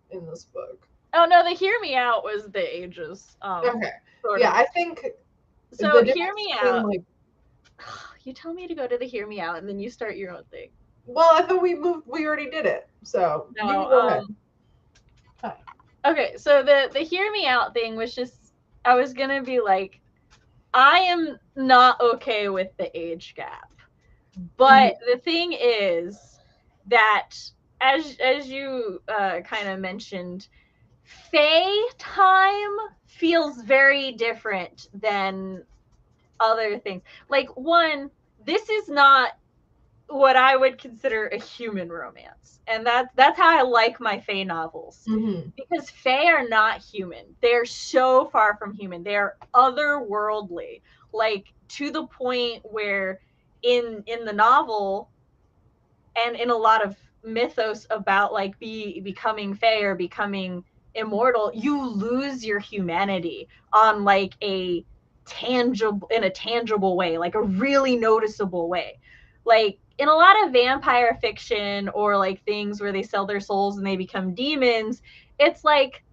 [SPEAKER 2] in this book.
[SPEAKER 1] Oh no, the Hear Me Out was the ages.
[SPEAKER 2] Okay. Yeah, I think.
[SPEAKER 1] So Hear Me Out. Like, you tell me to go to the Hear Me Out, and then you start your own thing.
[SPEAKER 2] Well, I thought we already did it. So
[SPEAKER 1] no. Okay, so the Hear Me Out thing was just, I was gonna be like, I am not okay with the age gap, but the thing is that as you kind of mentioned, Fae time feels very different than other things. Like, one, this is not what I would consider a human romance, and that's how I like my Fae novels, because Fae are not human. They're so far from human. They're otherworldly, like to the point where in the novel and in a lot of mythos about like becoming Fae or becoming immortal, you lose your humanity on like in a tangible way, like a really noticeable way. Like in a lot of vampire fiction or like things where they sell their souls and they become demons, it's like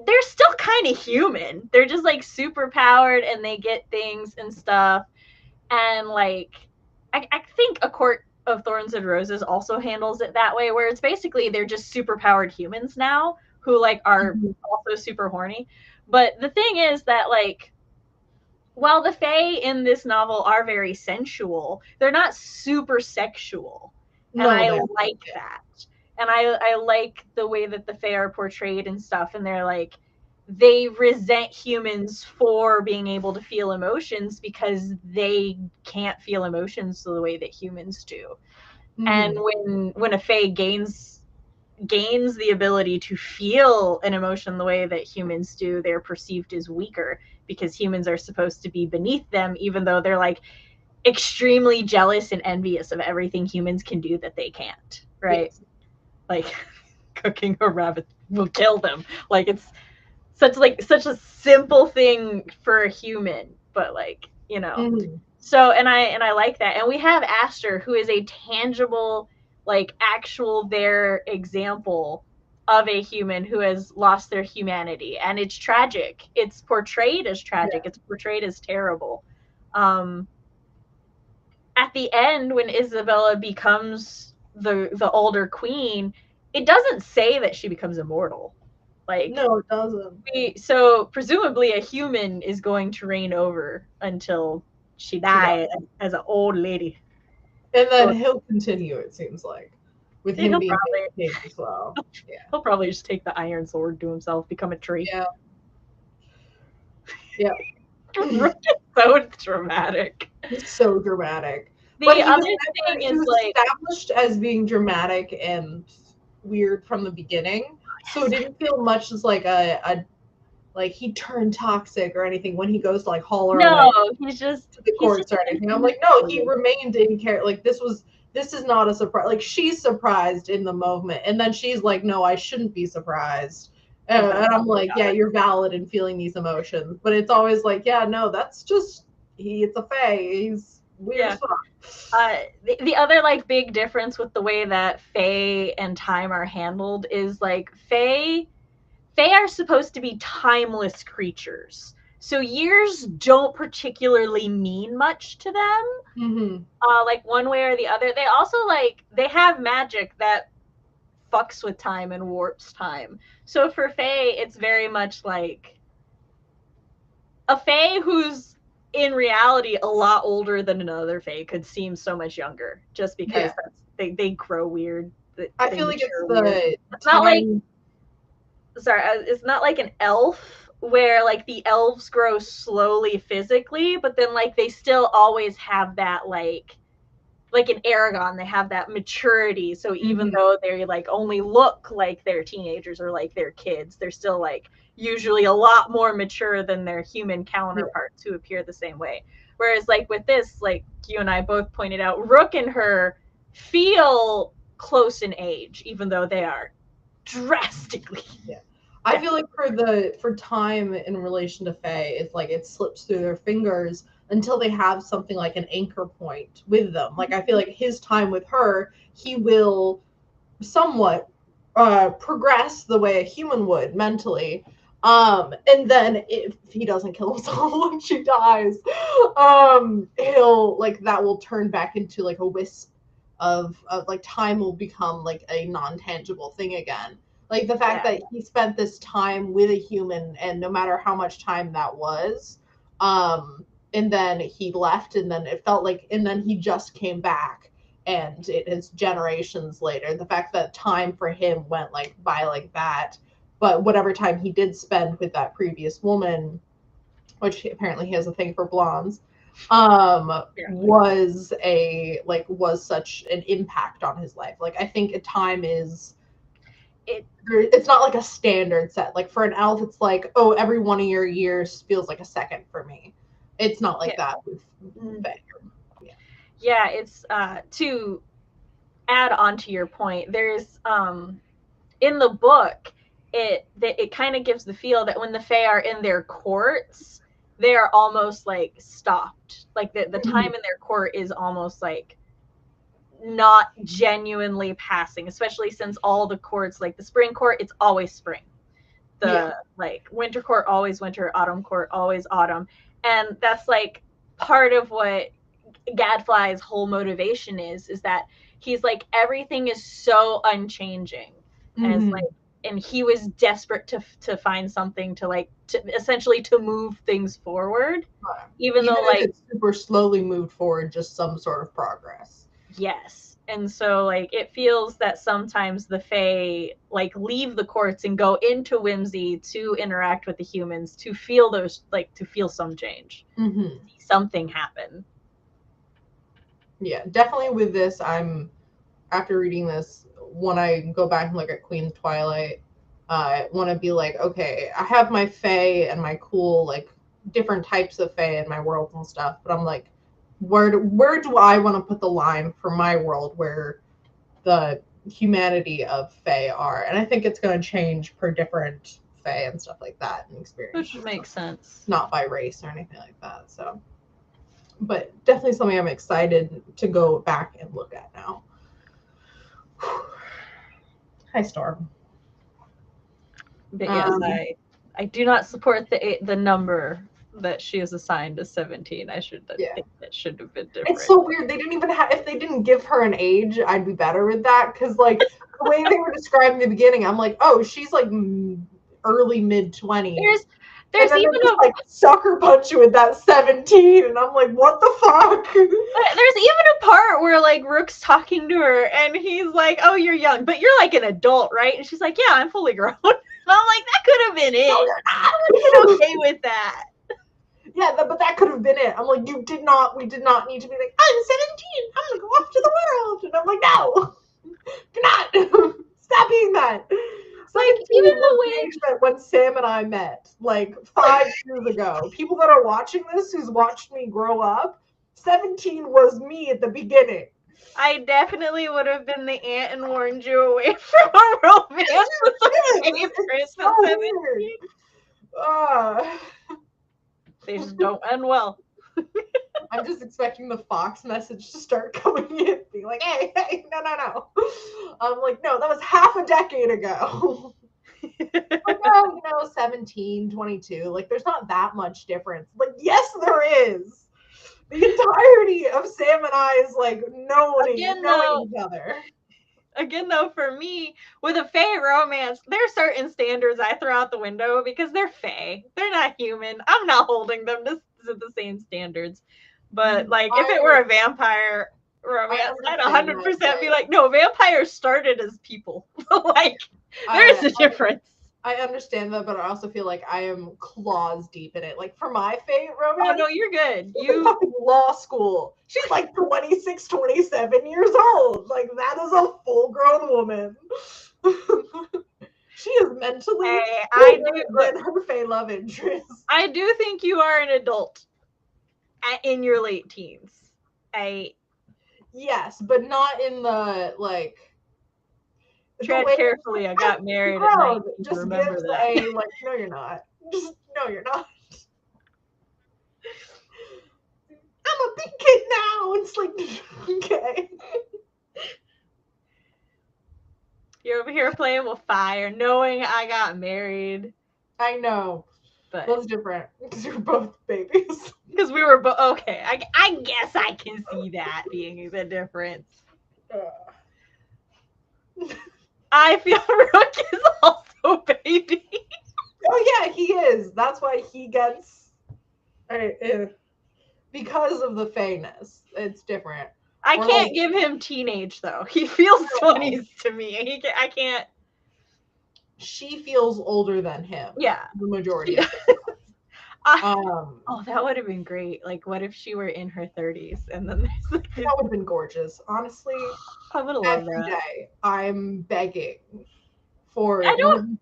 [SPEAKER 1] they're still kind of human. They're just like super powered and they get things and stuff. And like I think A Court of Thorns and Roses also handles it that way, where it's basically they're just super powered humans now, who like are also super horny. But the thing is that like while the Fae in this novel are very sensual, they're not super sexual. And I like that. And I like the way that the Fae are portrayed and stuff. And they're like, they resent humans for being able to feel emotions because they can't feel emotions the way that humans do. And when a Fae gains the ability to feel an emotion the way that humans do, they're perceived as weaker because humans are supposed to be beneath them, even though they're like extremely jealous and envious of everything humans can do that they can't, right? Yes. Like cooking a rabbit will kill them. Like it's such a simple thing for a human, but like, you know. So and I like that. And we have Aster, who is a tangible, like actual there example of a human who has lost their humanity, and it's tragic. It's portrayed as tragic. Yeah. It's portrayed as terrible. At the end, when Isabella becomes the older queen, it doesn't say that she becomes immortal. Like,
[SPEAKER 2] no, it doesn't.
[SPEAKER 1] So presumably a human is going to reign over until she dies as an old lady.
[SPEAKER 2] And then he'll continue, it seems like, with him being king as well.
[SPEAKER 1] Yeah. He'll probably just take the iron sword to himself, become a tree.
[SPEAKER 2] Yeah. Yeah.
[SPEAKER 1] So dramatic.
[SPEAKER 2] It's so dramatic.
[SPEAKER 1] The other thing is like
[SPEAKER 2] established as being dramatic and weird from the beginning. So it didn't feel much as like a like he turned toxic or anything when he goes to like haul her away.
[SPEAKER 1] No, he's just
[SPEAKER 2] to the courts or anything. I'm like, no, he remained in character. Like this is not a surprise. Like she's surprised in the moment, and then she's like, no, I shouldn't be surprised. And I'm like, yeah, you're valid in feeling these emotions, but it's always like, yeah, no, that's just it's a Fae. He's weird.
[SPEAKER 1] Yeah. The other like big difference with the way that Fae and time are handled is like Fae are supposed to be timeless creatures. So years don't particularly mean much to them. Like one way or the other. They also like, they have magic that fucks with time and warps time. So for Fae, it's very much like a Fae who's in reality a lot older than another Fae could seem so much younger just because they grow weird.
[SPEAKER 2] I feel like it's
[SPEAKER 1] not like it's not like an elf where like the elves grow slowly physically, but then like they still always have that like in Aragon, they have that maturity. So even though they like only look like they're teenagers or like they're kids, they're still like usually a lot more mature than their human counterparts who appear the same way. Whereas like with this, like you and I both pointed out, Rook and her feel close in age, even though they are drastically.
[SPEAKER 2] Yeah. I feel like for time in relation to Fae, it's like it slips through their fingers until they have something like an anchor point with them. Like I feel like his time with her, he will somewhat progress the way a human would mentally. And then if he doesn't kill himself when she dies, he'll like that will turn back into like a wisp of like time will become like a non-tangible thing again. Like the fact that he spent this time with a human, and no matter how much time that was, and then he left, and then it felt like, and then he just came back, and it is generations later. The fact that time for him went like by like that, but whatever time he did spend with that previous woman, which apparently he has a thing for blondes, was such an impact on his life. Like I think a time is. It's not like a standard set. Like for an elf, it's like, oh, every one of your years feels like a second for me. It's not like that with Fae.
[SPEAKER 1] Yeah, it's to add on to your point, there's in the book, it kind of gives the feel that when the Fae are in their courts, they are almost like stopped. Like the time in their court is almost like not genuinely passing, especially since all the courts, like the spring court, it's always spring. The like winter court, always winter, autumn court, always autumn. And that's like part of what Gadfly's whole motivation is that he's like, everything is so unchanging. And it's like, and he was desperate to find something to like to essentially to move things forward, even though
[SPEAKER 2] if
[SPEAKER 1] like
[SPEAKER 2] it's super slowly moved forward, just some sort of progress.
[SPEAKER 1] yes. And so like it feels that sometimes the Fae like leave the courts and go into Whimsy to interact with the humans to feel those like to feel some change, something happen.
[SPEAKER 2] Yeah, definitely with this, I'm after reading this, when I go back and look at Queen's Twilight, I want to be like, okay, I have my Fae and my cool like different types of Fae in my world and stuff, but I'm like, where do I want to put the line for my world where the humanity of Fae are? And I think it's going to change per different Fae and stuff like that and experience.
[SPEAKER 1] Which makes sense.
[SPEAKER 2] Not by race or anything like that. So, but definitely something I'm excited to go back and look at now. Hi, Storm.
[SPEAKER 1] But yes, I do not support the number that she is assigned as 17. I think that should have been different.
[SPEAKER 2] It's so weird. They didn't even have, if they didn't give her an age, I'd be better with that. Because like the way they were describing the beginning, I'm like, oh, she's like early mid-20s. There's even a like sucker punch you with that 17, and I'm like, what the fuck?
[SPEAKER 1] There's even a part where like Rook's talking to her, and he's like, "Oh, you're young, but you're like an adult, right?" And she's like, "Yeah, I'm fully grown." And I'm like, that could have been it.
[SPEAKER 2] No,
[SPEAKER 1] I would have been okay with that.
[SPEAKER 2] Yeah, but that could have been it. I'm like, we did not need to be like, I'm 17, I'm gonna go off to the world, and I'm like, no, do not stop being that.
[SPEAKER 1] Like even the way
[SPEAKER 2] that when Sam and I met, like 5 years ago, people that are watching this who's watched me grow up, 17 was me at the beginning.
[SPEAKER 1] I definitely would have been the aunt and warned you away from a romance with a favorite at 17. They just don't end well.
[SPEAKER 2] I'm just expecting the Fox message to start coming in, being like, hey, no. I'm like, no, that was half a decade ago. Like, no, 17, 22. Like, there's not that much difference. Like, yes, there is. The entirety of Sam and I is like knowing each other.
[SPEAKER 1] Again, though, for me, with a Fae romance, there are certain standards I throw out the window because they're Fae. They're not human. I'm not holding them to the same standards. But, like, if it were a vampire romance, I'd 100% be like, no, vampires started as people. Like, there's a difference.
[SPEAKER 2] I understand that, but I also feel like I am claws deep in it. Like, for my Fae romance.
[SPEAKER 1] Oh, no, you're good.
[SPEAKER 2] You fucking law school. She's like 26, 27 years old. Like, that is a full-grown woman. She is mentally than her Fae love interest.
[SPEAKER 1] I do think you are an adult in your late teens.
[SPEAKER 2] Yes, but not in the, like...
[SPEAKER 1] Tread carefully. I got married at 19. Just remember that.
[SPEAKER 2] Like, no, you're not. Just, no, you're not. I'm a big kid now. It's like, okay.
[SPEAKER 1] You're over here playing with fire, knowing I got married.
[SPEAKER 2] I know. But that's different. Because you're both babies.
[SPEAKER 1] Because we were both. Okay. I guess I can see that being the difference. I feel Rook is also baby.
[SPEAKER 2] Oh yeah, he is. That's why he gets because of the Fae-ness. It's different.
[SPEAKER 1] I can't give him teenage though. He feels 20s to me. I can't.
[SPEAKER 2] She feels older than him.
[SPEAKER 1] Yeah,
[SPEAKER 2] the majority of
[SPEAKER 1] oh, that would have been great. Like, what if she were in her 30s and then
[SPEAKER 2] that would have been gorgeous. Honestly,
[SPEAKER 1] I would have loved
[SPEAKER 2] every
[SPEAKER 1] that.
[SPEAKER 2] day I'm begging for
[SPEAKER 1] I don't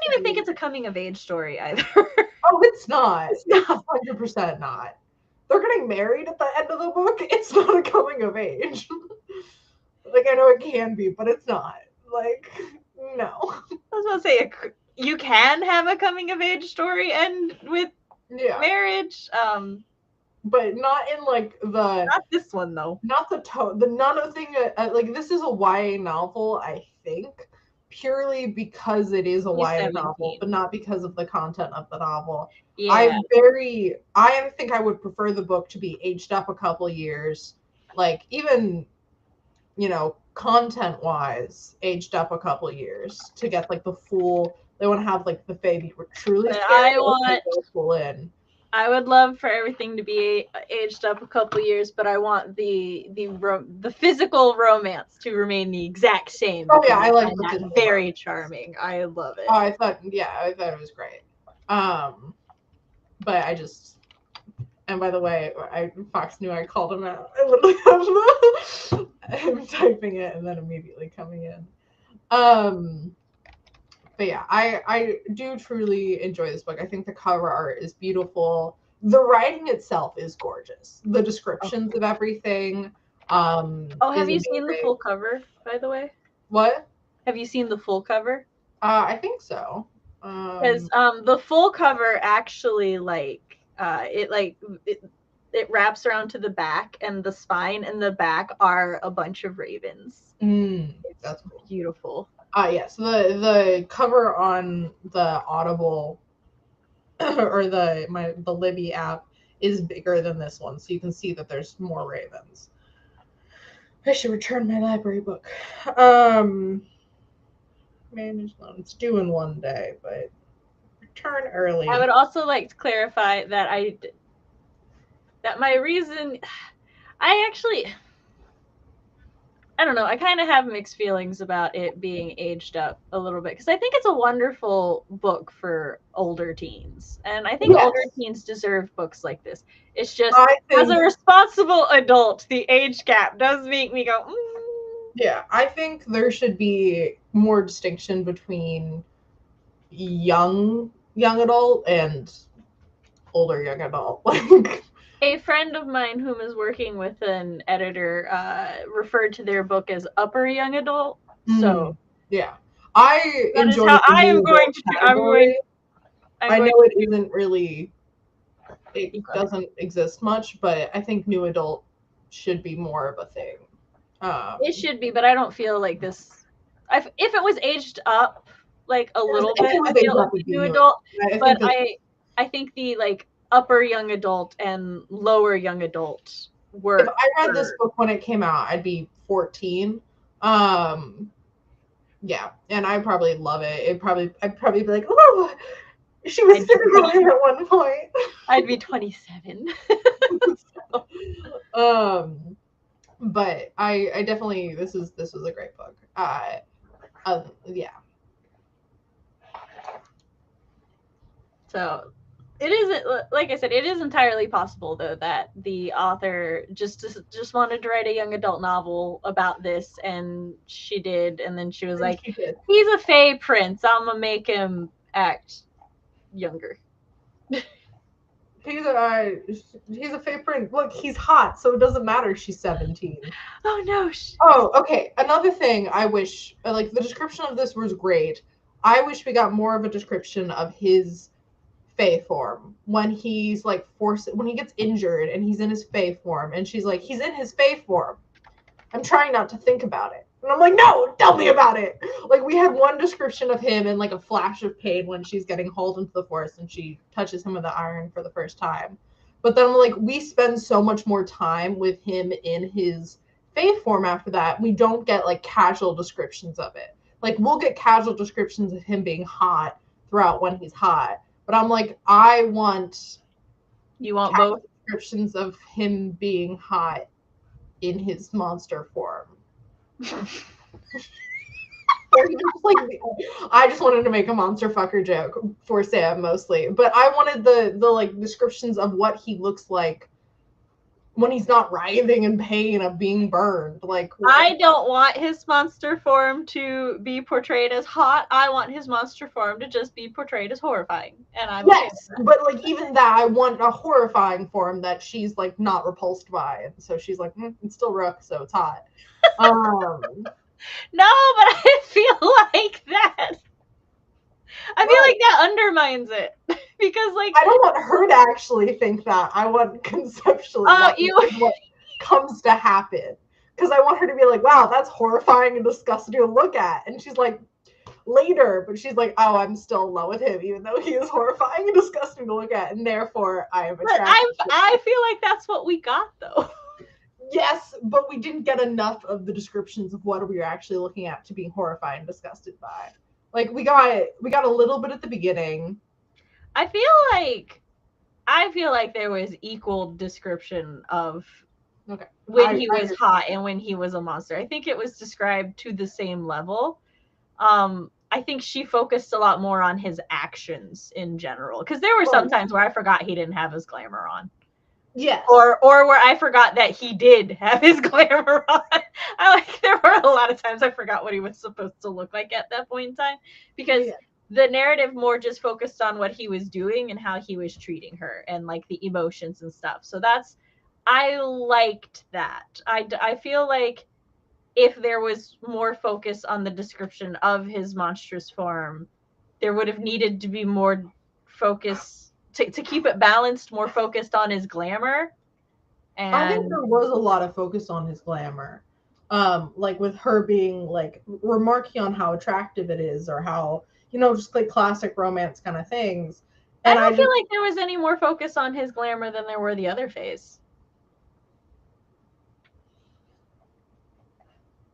[SPEAKER 1] even think it's a coming of age story either.
[SPEAKER 2] Oh, it's not. It's 100% not. They're getting married at the end of the book. It's not a coming of age. Like, I know it can be, but it's not. Like, no.
[SPEAKER 1] I was about to say, you can have a coming of age story end with marriage.
[SPEAKER 2] But not in like the.
[SPEAKER 1] Not this one though.
[SPEAKER 2] Not the the none of thing. Like, this is a YA novel, I think, purely because it is a YA novel, but not because of the content of the novel. Yeah. I think I would prefer the book to be aged up a couple years, like even, content-wise, aged up a couple years to get like the full. They want to have like the Fae be truly
[SPEAKER 1] But
[SPEAKER 2] scary.
[SPEAKER 1] I want
[SPEAKER 2] go full in.
[SPEAKER 1] I would love for everything to be aged up a couple years, but I want the physical romance to remain the exact same.
[SPEAKER 2] Oh yeah, I like
[SPEAKER 1] that. Very charming. I love it.
[SPEAKER 2] Oh, I thought it was great. But I just, and by the way, Fox knew I called him out. I literally have him typing it and then immediately coming in. But yeah, I do truly enjoy this book. I think the cover art is beautiful. The writing itself is gorgeous. The descriptions of everything.
[SPEAKER 1] Have you seen the full cover, by the way?
[SPEAKER 2] What?
[SPEAKER 1] Have you seen the full cover?
[SPEAKER 2] I think so.
[SPEAKER 1] Because the full cover actually it wraps around to the back, and the spine and the back are a bunch of ravens.
[SPEAKER 2] That's cool.
[SPEAKER 1] Beautiful.
[SPEAKER 2] Yes, the cover on the Audible or the Libby app is bigger than this one, so you can see that there's more ravens. I should return my library book. Managed loan. It's due in one day, but return early.
[SPEAKER 1] I would also like to clarify that my reason, I don't know. I kind of have mixed feelings about it being aged up a little bit, because I think it's a wonderful book for older teens. And I think older teens deserve books like this. It's just, as a responsible adult, the age gap does make me go,
[SPEAKER 2] Yeah, I think there should be more distinction between young adult and older young adult.
[SPEAKER 1] A friend of mine whom is working with an editor referred to their book as upper young adult. So
[SPEAKER 2] yeah, I enjoy.
[SPEAKER 1] How I am going to.
[SPEAKER 2] I know it isn't really. It doesn't exist much, but I think new adult should be more of a thing.
[SPEAKER 1] It should be, but I don't feel like this. If it was aged up like a little bit, I feel it would be new adult. But I think the upper young adult and lower young adult were.
[SPEAKER 2] If I read this book when it came out, I'd be 14. Yeah, and I probably love it. I'd probably be like, oh, she was physical at one point.
[SPEAKER 1] I'd be 27.
[SPEAKER 2] But I definitely this was a great book. Yeah.
[SPEAKER 1] So it isn't, like I said, it is entirely possible though that the author just wanted to write a young adult novel about this, and she did, and then she was like, he's a Fae prince, I'm gonna make him act younger.
[SPEAKER 2] He's a Fae prince. Look, he's hot, so it doesn't matter she's 17.
[SPEAKER 1] Oh no.
[SPEAKER 2] Oh, okay. Another thing I wish, the description of this was great. I wish we got more of a description of his Fae form when he's when he gets injured and he's in his Fae form, and she's like, he's in his Fae form. I'm trying not to think about it. And I'm like, no, tell me about it. We had one description of him in a flash of pain when she's getting hauled into the forest and she touches him with the iron for the first time. But then we spend so much more time with him in his Fae form after that. We don't get casual descriptions of it. We'll get casual descriptions of him being hot throughout when he's hot. But I'm I want.
[SPEAKER 1] You want both
[SPEAKER 2] descriptions of him being hot in his monster form. I just wanted to make a monster fucker joke for Sam mostly, but I wanted the descriptions of what he looks like when he's not writhing in pain of being burned.
[SPEAKER 1] I don't want his monster form to be portrayed as hot. I want his monster form to just be portrayed as horrifying. And I'm
[SPEAKER 2] but even that, I want a horrifying form that she's not repulsed by, and so she's it's still Rook, so it's hot.
[SPEAKER 1] No, but I feel like that. I feel like that undermines it. Because I
[SPEAKER 2] don't want her to actually think that. I want conceptually what comes to happen. Because I want her to be like, wow, that's horrifying and disgusting to look at. And she's later, but she's oh, I'm still in love with him, even though he is horrifying and disgusting to look at, and therefore I am attracted.
[SPEAKER 1] I feel like that's what we got, though.
[SPEAKER 2] Yes, but we didn't get enough of the descriptions of what we were actually looking at to be horrified and disgusted by. Like we got a little bit at the beginning.
[SPEAKER 1] I feel like there was equal description of when he was hot and when he was a monster. I think it was described to the same level. I think she focused a lot more on his actions in general, because there were some times where I forgot he didn't have his glamour on.
[SPEAKER 2] Yes.
[SPEAKER 1] Or where I forgot that he did have his glamour on. There were a lot of times I forgot what he was supposed to look like at that point in time, because the narrative more just focused on what he was doing and how he was treating her and like the emotions and stuff. So I liked that. I feel like if there was more focus on the description of his monstrous form, there would have needed to be more focus to keep it balanced, more focused on his glamour. And
[SPEAKER 2] I think there was a lot of focus on his glamour. Like with her being like remarking on how attractive it is, or how, just like classic romance kind of things.
[SPEAKER 1] And I don't feel like there was any more focus on his glamour than there were the other phase.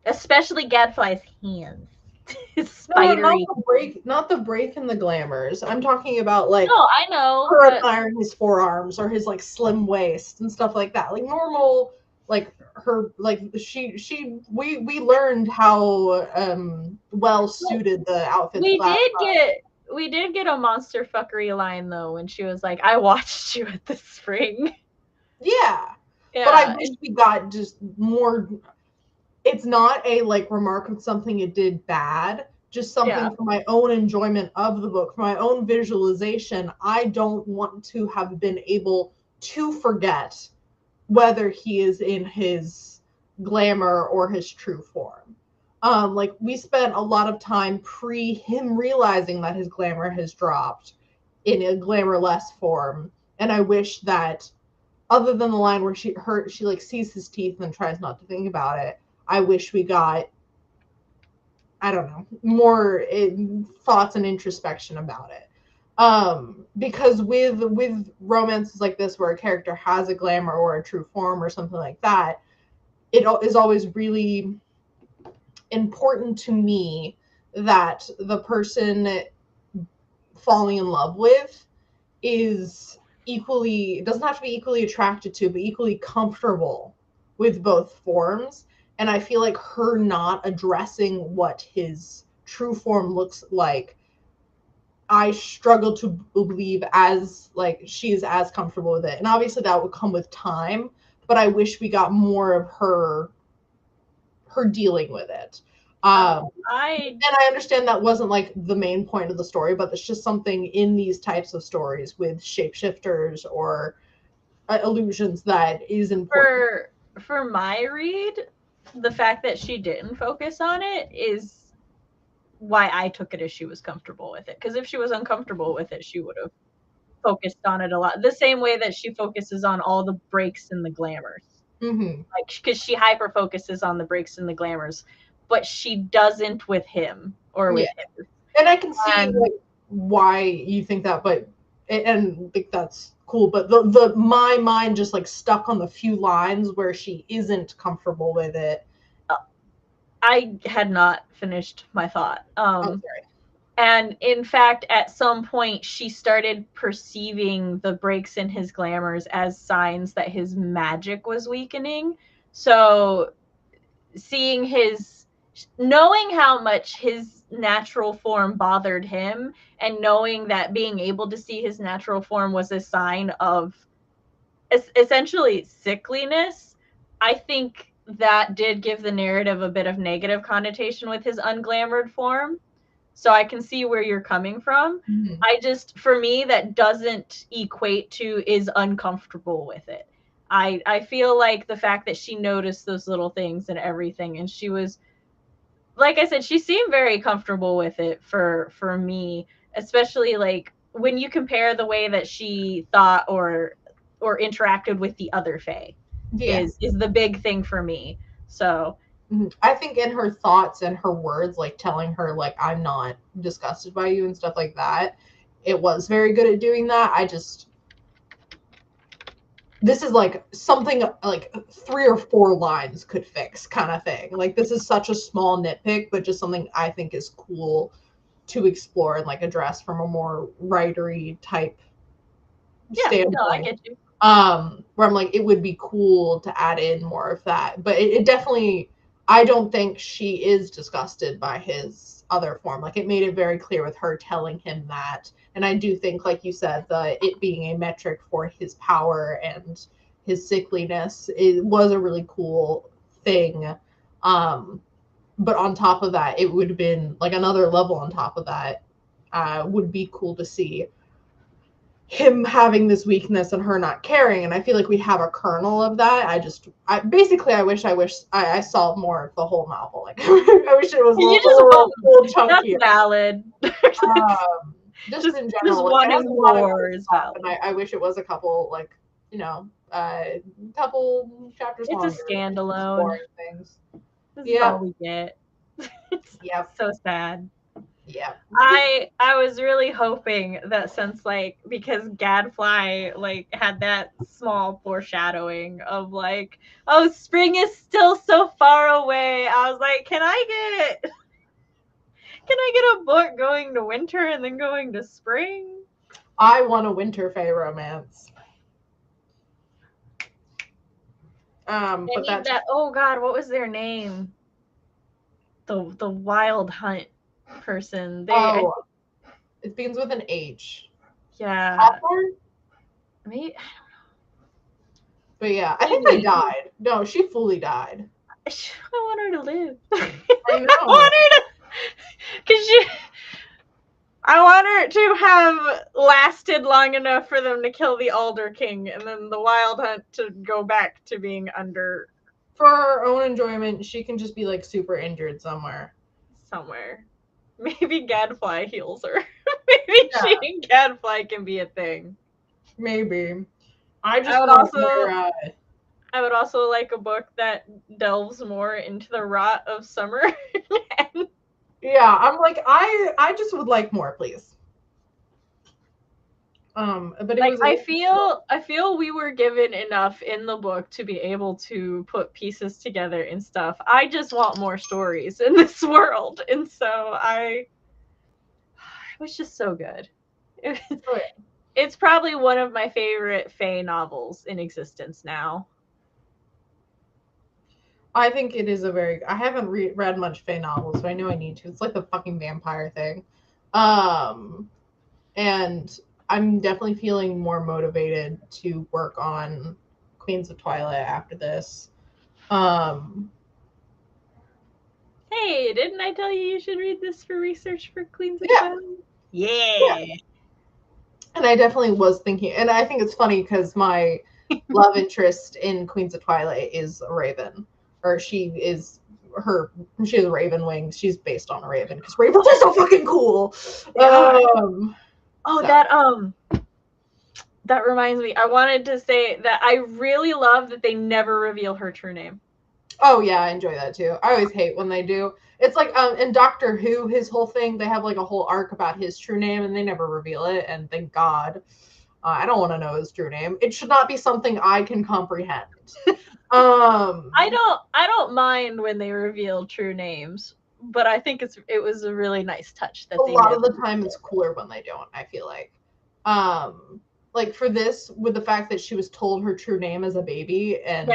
[SPEAKER 1] Especially Gadfly's hands. His spidery.
[SPEAKER 2] Not the break in the glamours. I'm talking about like
[SPEAKER 1] I know.
[SPEAKER 2] Her admiring his forearms or his like slim waist and stuff like that. Like normal, like her, like we learned how well suited the outfits.
[SPEAKER 1] We did get a monster fuckery line though when she was like, "I watched you at the spring."
[SPEAKER 2] Yeah. But I wish we got just more. It's not a like remark of something it did bad, just something for my own enjoyment of the book, for my own visualization. I don't want to have been able to forget whether he is in his glamour or his true form. Like we spent a lot of time pre him realizing that his glamour has dropped in a glamour-less form, and I wish that, other than the line where she like sees his teeth and tries not to think about it, I wish we got, I don't know, more thoughts and introspection about it. Because with romances like this, where a character has a glamour or a true form or something like that, it is always really important to me that the person falling in love with is equally, doesn't have to be equally attracted to, but equally comfortable with both forms. And I feel like her not addressing what his true form looks like, I struggle to believe as like she is as comfortable with it. And obviously that would come with time, but I wish we got more of her dealing with it. And I understand that wasn't like the main point of the story, but it's just something in these types of stories with shapeshifters or illusions that is important.
[SPEAKER 1] For my read, the fact that she didn't focus on it is why I took it as she was comfortable with it. Because if she was uncomfortable with it, she would have focused on it a lot. The same way that she focuses on all the breaks and the glamours.
[SPEAKER 2] Mm-hmm.
[SPEAKER 1] Like, because she hyper focuses on the breaks and the glamours, but she doesn't with him or with him.
[SPEAKER 2] And I can see like why you think that, but and I think that's cool. But the my mind just like stuck on the few lines where she isn't comfortable with it.
[SPEAKER 1] I had not finished my thought. And in fact, at some point, she started perceiving the breaks in his glamours as signs that his magic was weakening. So knowing how much his natural form bothered him, and knowing that being able to see his natural form was a sign of essentially sickliness, I think that did give the narrative a bit of negative connotation with his unglamored form. So I can see where you're coming from.
[SPEAKER 2] Mm-hmm.
[SPEAKER 1] For me, that doesn't equate to is uncomfortable with it. I feel like the fact that she noticed those little things and everything, and she was, like I said, she seemed very comfortable with it for me, especially like when you compare the way that she thought or interacted with the other Fae is the big thing for me. So
[SPEAKER 2] I think in her thoughts and her words, like telling her like I'm not disgusted by you and stuff like that, it was very good at doing that. I just this is like something like 3 or 4 lines could fix kind of thing. Like this is such a small nitpick, but just something I think is cool to explore and like address from a more writery type standpoint.
[SPEAKER 1] No, I get you.
[SPEAKER 2] Where I'm like, it would be cool to add in more of that. But it definitely, I don't think she is disgusted by his other form. Like it made it very clear with her telling him that. And I do think, like you said, it being a metric for his power and his sickliness, it was a really cool thing. But on top of that, it would have been like another level on top of that. Would be cool to see him having this weakness and her not caring. And I feel like we have a kernel of that. I wish I saw more of the whole novel. Like I wish it was a little chunkier.
[SPEAKER 1] That's valid.
[SPEAKER 2] Just in general,
[SPEAKER 1] just
[SPEAKER 2] like,
[SPEAKER 1] wanting more is valid.
[SPEAKER 2] And I wish it was a couple, like, couple chapters longer.
[SPEAKER 1] It's a standalone.
[SPEAKER 2] Things.
[SPEAKER 1] This is all we get.
[SPEAKER 2] Yeah.
[SPEAKER 1] So sad.
[SPEAKER 2] Yeah.
[SPEAKER 1] I was really hoping that since because Gadfly had that small foreshadowing of oh, spring is still so far away. I was like, can I get a book going to winter and then going to spring?
[SPEAKER 2] I want a winter fae romance. But that
[SPEAKER 1] oh God, what was their name? The Wild Hunt person.
[SPEAKER 2] It begins with an H.
[SPEAKER 1] Yeah.
[SPEAKER 2] Hawthorne?
[SPEAKER 1] Maybe, I don't know.
[SPEAKER 2] But yeah, I think they died. No, she fully died.
[SPEAKER 1] I want her to live.
[SPEAKER 2] I know.
[SPEAKER 1] I want her to, I want her to have lasted long enough for them to kill the Alder King, and then the Wild Hunt to go back to being under.
[SPEAKER 2] For her own enjoyment, she can just be super injured somewhere.
[SPEAKER 1] Maybe Gadfly heals her. Maybe she and Gadfly can be a thing.
[SPEAKER 2] Maybe.
[SPEAKER 1] I would also like a book that delves more into the rot of summer.
[SPEAKER 2] Yeah, I'm like, I just would like more, please. But
[SPEAKER 1] I feel we were given enough in the book to be able to put pieces together and stuff. I just want more stories in this world, and so it was just so good. It's probably one of my favorite fae novels in existence now.
[SPEAKER 2] I think it is I haven't read much fae novels, but I know I need to. It's like the fucking vampire thing. And I'm definitely feeling more motivated to work on Queens of Twilight after this.
[SPEAKER 1] Hey, didn't I tell you should read this for research for Queens of Twilight? Yeah.
[SPEAKER 2] And I definitely was thinking, and I think it's funny because my love interest in Queens of Twilight is a raven. Or she has raven wings. She's based on a raven because ravens are so fucking cool.
[SPEAKER 1] That reminds me. I wanted to say that I really love that they never reveal her true name.
[SPEAKER 2] Oh yeah, I enjoy that too. I always hate when they do. It's like in Doctor Who, his whole thing, they have a whole arc about his true name and they never reveal it, and thank God. I don't want to know his true name. It should not be something I can comprehend.
[SPEAKER 1] I don't mind when they reveal true names, but I think it was a really nice touch that
[SPEAKER 2] a lot of the time it's cooler when they don't, I feel like. For this, with the fact that she was told her true name as a baby and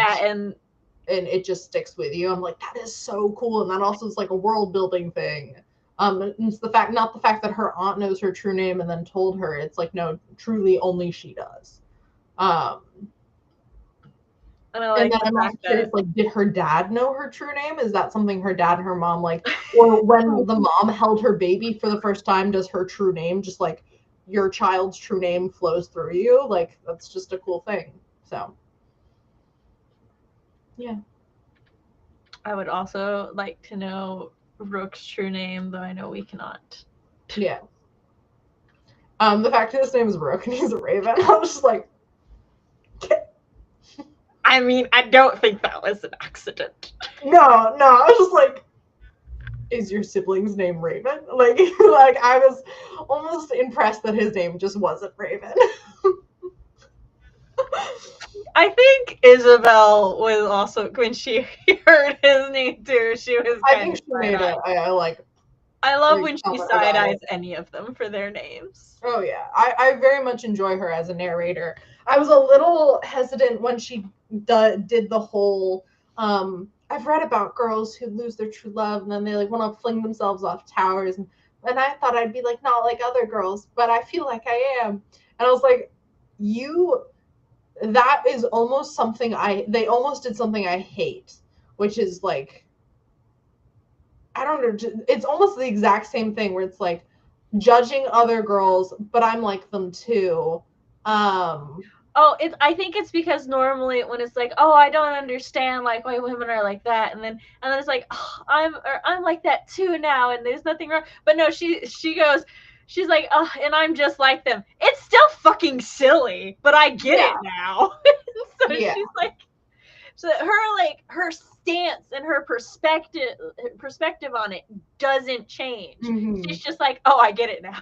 [SPEAKER 2] it just sticks with you. I'm like, that is so cool. And that also is a world building thing. It's not the fact that her aunt knows her true name and then told her. It's no, truly only she does. And then I'm also curious, did her dad know her true name? Is that something her dad and her mom or when the mom held her baby for the first time, does her true name just your child's true name flows through you? That's just a cool thing. So, yeah.
[SPEAKER 1] I would also like to know Rook's true name, though I know we cannot.
[SPEAKER 2] Yeah. The fact that his name is Rook and he's a raven, I was just like,
[SPEAKER 1] I mean, I don't think that was an accident.
[SPEAKER 2] No, I was just like, is your sibling's name Raven? I was almost impressed that his name just wasn't Raven.
[SPEAKER 1] I think Isabel was also, when she heard his name too, she was
[SPEAKER 2] I
[SPEAKER 1] kind
[SPEAKER 2] think
[SPEAKER 1] of
[SPEAKER 2] she made it. I like
[SPEAKER 1] I love
[SPEAKER 2] very
[SPEAKER 1] when she
[SPEAKER 2] clever
[SPEAKER 1] side
[SPEAKER 2] about
[SPEAKER 1] eyes
[SPEAKER 2] it.
[SPEAKER 1] any of them for their names.
[SPEAKER 2] Oh yeah, I very much enjoy her as a narrator. I was a little hesitant when she did the whole. I've read about girls who lose their true love and then they like want to fling themselves off towers, and I thought I'd be like not like other girls, but I feel like I am. And I was like, you. That is almost something they almost did something I hate, which is like, I don't know, it's almost the exact same thing where it's like judging other girls, but I'm like them too.
[SPEAKER 1] Oh, I think it's because normally when it's like, oh, I don't understand like why women are like that, and then it's like, oh, I'm like that too now, and there's nothing wrong. But no, she goes, she's like, oh, and I'm just like them. It's still fucking silly, but I get it now. So
[SPEAKER 2] Yeah.
[SPEAKER 1] she's like, so her stance and her perspective on it doesn't change.
[SPEAKER 2] Mhm.
[SPEAKER 1] She's just like, oh, I get it now.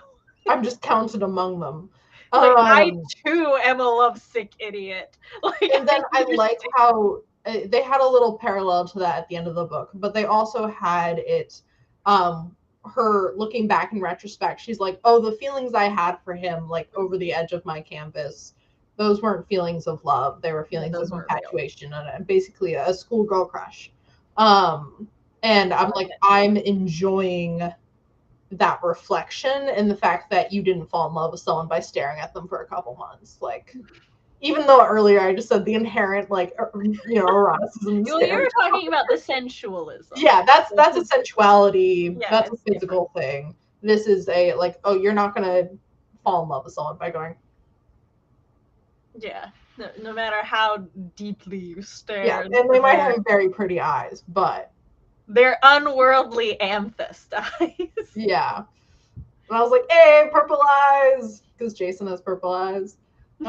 [SPEAKER 2] I'm just counted among them.
[SPEAKER 1] Like, I too am a lovesick idiot. Like,
[SPEAKER 2] And then I like how they had a little parallel to that at the end of the book, but they also had it, her looking back in retrospect. She's like, oh, the feelings I had for him, like over the edge of my canvas, those weren't feelings of love. They were feelings of infatuation and basically a schoolgirl crush. And I'm like, I'm enjoying that reflection and the fact that you didn't fall in love with someone by staring at them for a couple months. Like, even though earlier I just said the inherent, like, eroticism.
[SPEAKER 1] Well, you were talking about the sensualism.
[SPEAKER 2] Yeah, that's a sensuality.
[SPEAKER 1] Yeah,
[SPEAKER 2] that's a physical thing. This is a, like, oh, you're not gonna fall in love with someone by going.
[SPEAKER 1] Yeah, no matter how deeply you stare.
[SPEAKER 2] Yeah, and they might have very pretty eyes, but
[SPEAKER 1] they're unworldly amethyst eyes.
[SPEAKER 2] Yeah. And I was like, hey, purple eyes, because Jason has purple eyes. Me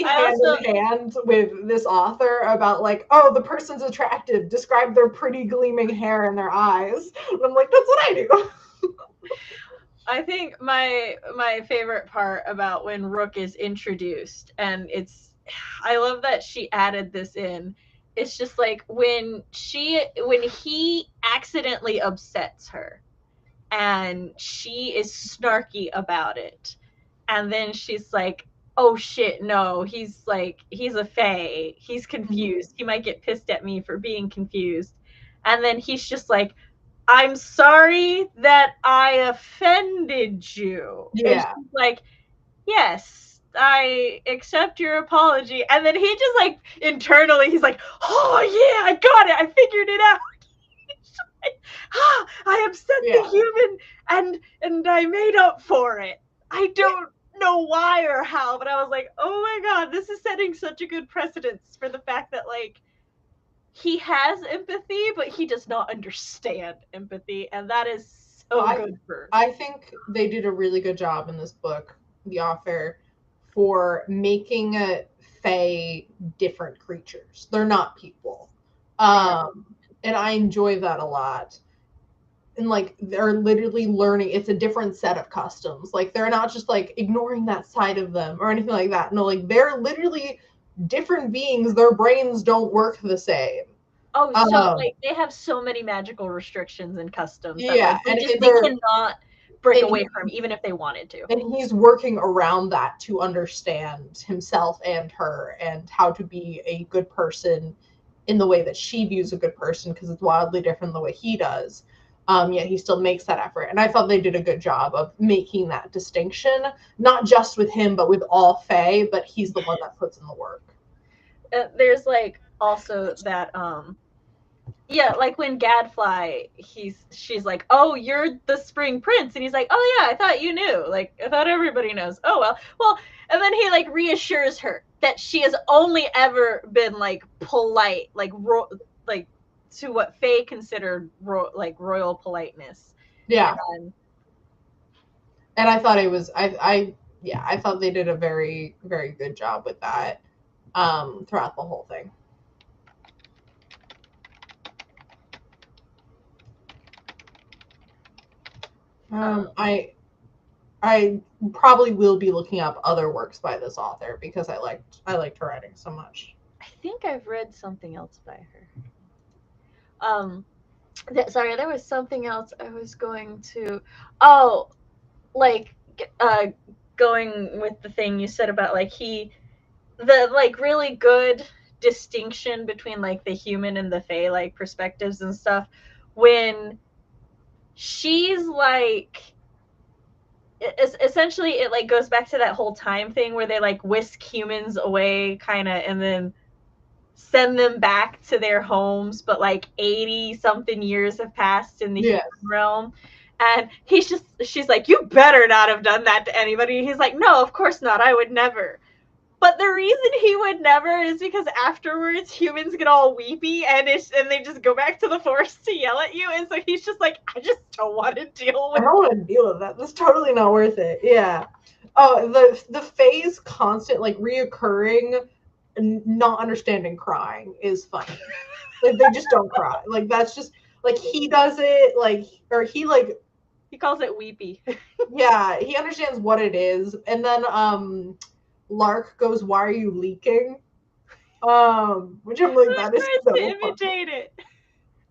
[SPEAKER 2] hand in hand with this author about like, oh, the person's attractive. Describe their pretty gleaming hair and their eyes. And I'm like, that's what I do.
[SPEAKER 1] I think my favorite part about when Rook is introduced, and I love that she added this in. It's just like when he accidentally upsets her, and she is snarky about it, and then she's like, oh shit, no, he's a fae, he's confused, he might get pissed at me for being confused, and then he's just like, I'm sorry that I offended you.
[SPEAKER 2] Yeah.
[SPEAKER 1] And she's like, yes, I accept your apology. And then he just like internally, he's like, oh yeah, I got it, I figured it out. I upset the human and I made up for it. I don't know why or how, but I was like, oh my god, this is setting such a good precedence for the fact that like he has empathy, but he does not understand empathy, and that is so good for.
[SPEAKER 2] I think they did a really good job in this book, the author, for making fae different creatures. They're not people. And I enjoy that a lot. And like, they're literally learning, it's a different set of customs. Like, they're not just like ignoring that side of them or anything like that. No, like, they're literally different beings. Their brains don't work the same.
[SPEAKER 1] Oh, so like they have so many magical restrictions and customs that
[SPEAKER 2] Yeah,
[SPEAKER 1] like, they cannot break away from, even if they wanted to.
[SPEAKER 2] And he's working around that to understand himself and her and how to be a good person in the way that she views a good person, because it's wildly different the way he does. Yet he still makes that effort. And I thought they did a good job of making that distinction, not just with him, but with all fae, but he's the one that puts in the work.
[SPEAKER 1] There's like also that yeah, like when Gadfly, she's like, oh, you're the Spring Prince, and he's like, oh yeah, I thought you knew, like I thought everybody knows. Oh well, and then he like reassures her that she has only ever been like polite, like to what Faye considered like royal politeness.
[SPEAKER 2] Yeah. And I thought it was, I thought they did a very, very good job with that throughout the whole thing. I probably will be looking up other works by this author because I liked her writing so much.
[SPEAKER 1] I think I've read something else by her. Sorry, there was something else I was going to. Oh, like going with the thing you said about like the like really good distinction between like the human and the fae like perspectives and stuff when she's like essentially it like goes back to that whole time thing where they like whisk humans away kind of and then send them back to their homes, but like 80 something years have passed in the human realm. And she's like, you better not have done that to anybody. He's like, no, of course not. I would never. But the reason he would never is because afterwards humans get all weepy and they just go back to the forest to yell at you. And so he's just like, I just don't want to deal with
[SPEAKER 2] I don't want to deal with that. That's totally not worth it. Yeah. Oh, the phase constant, like reoccurring, not understanding crying is funny. Like they just don't cry. Like that's just like he does it like or he like
[SPEAKER 1] he calls it weepy.
[SPEAKER 2] Yeah, he understands what it is. And then Lark goes, "Why are you leaking?" Which I'm like, that is so
[SPEAKER 1] to imitate it.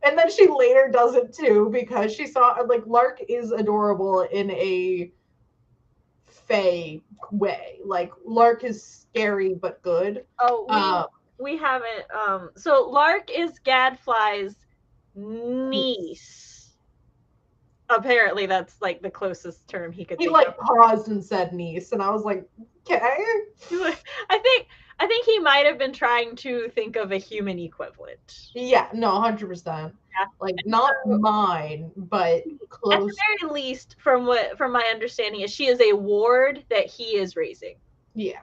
[SPEAKER 2] And then she later does it too because she saw like Lark is adorable in a fae way. Like Lark is scary but good.
[SPEAKER 1] Oh, we haven't. So Lark is Gadfly's niece. Apparently, that's like the closest term he could.
[SPEAKER 2] He like paused and said niece, and I was like, okay.
[SPEAKER 1] I think he might have been trying to think of a human equivalent.
[SPEAKER 2] Yeah, no, 100%. Yeah. Like not mine, but close.
[SPEAKER 1] At the very least, from my understanding, is she is a ward that he is raising.
[SPEAKER 2] Yeah.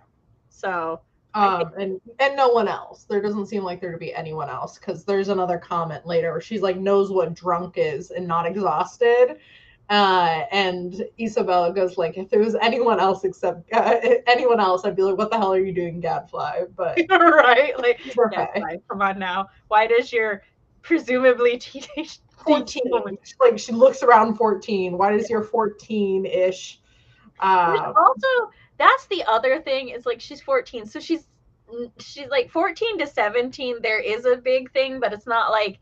[SPEAKER 1] So.
[SPEAKER 2] And no one else. There doesn't seem like there to be anyone else because there's another comment later where she's like knows what drunk is and not exhausted. And Isabella goes like, if there was anyone else except anyone else, I'd be like, what the hell are you doing, Gadfly? But
[SPEAKER 1] right, like
[SPEAKER 2] okay.
[SPEAKER 1] Gadfly, come on now. Why does your presumably teenage
[SPEAKER 2] 14? Like she looks around 14. Why does your 14-ish?
[SPEAKER 1] Also, that's the other thing is like she's 14, so she's like 14 to 17. There is a big thing, but it's not like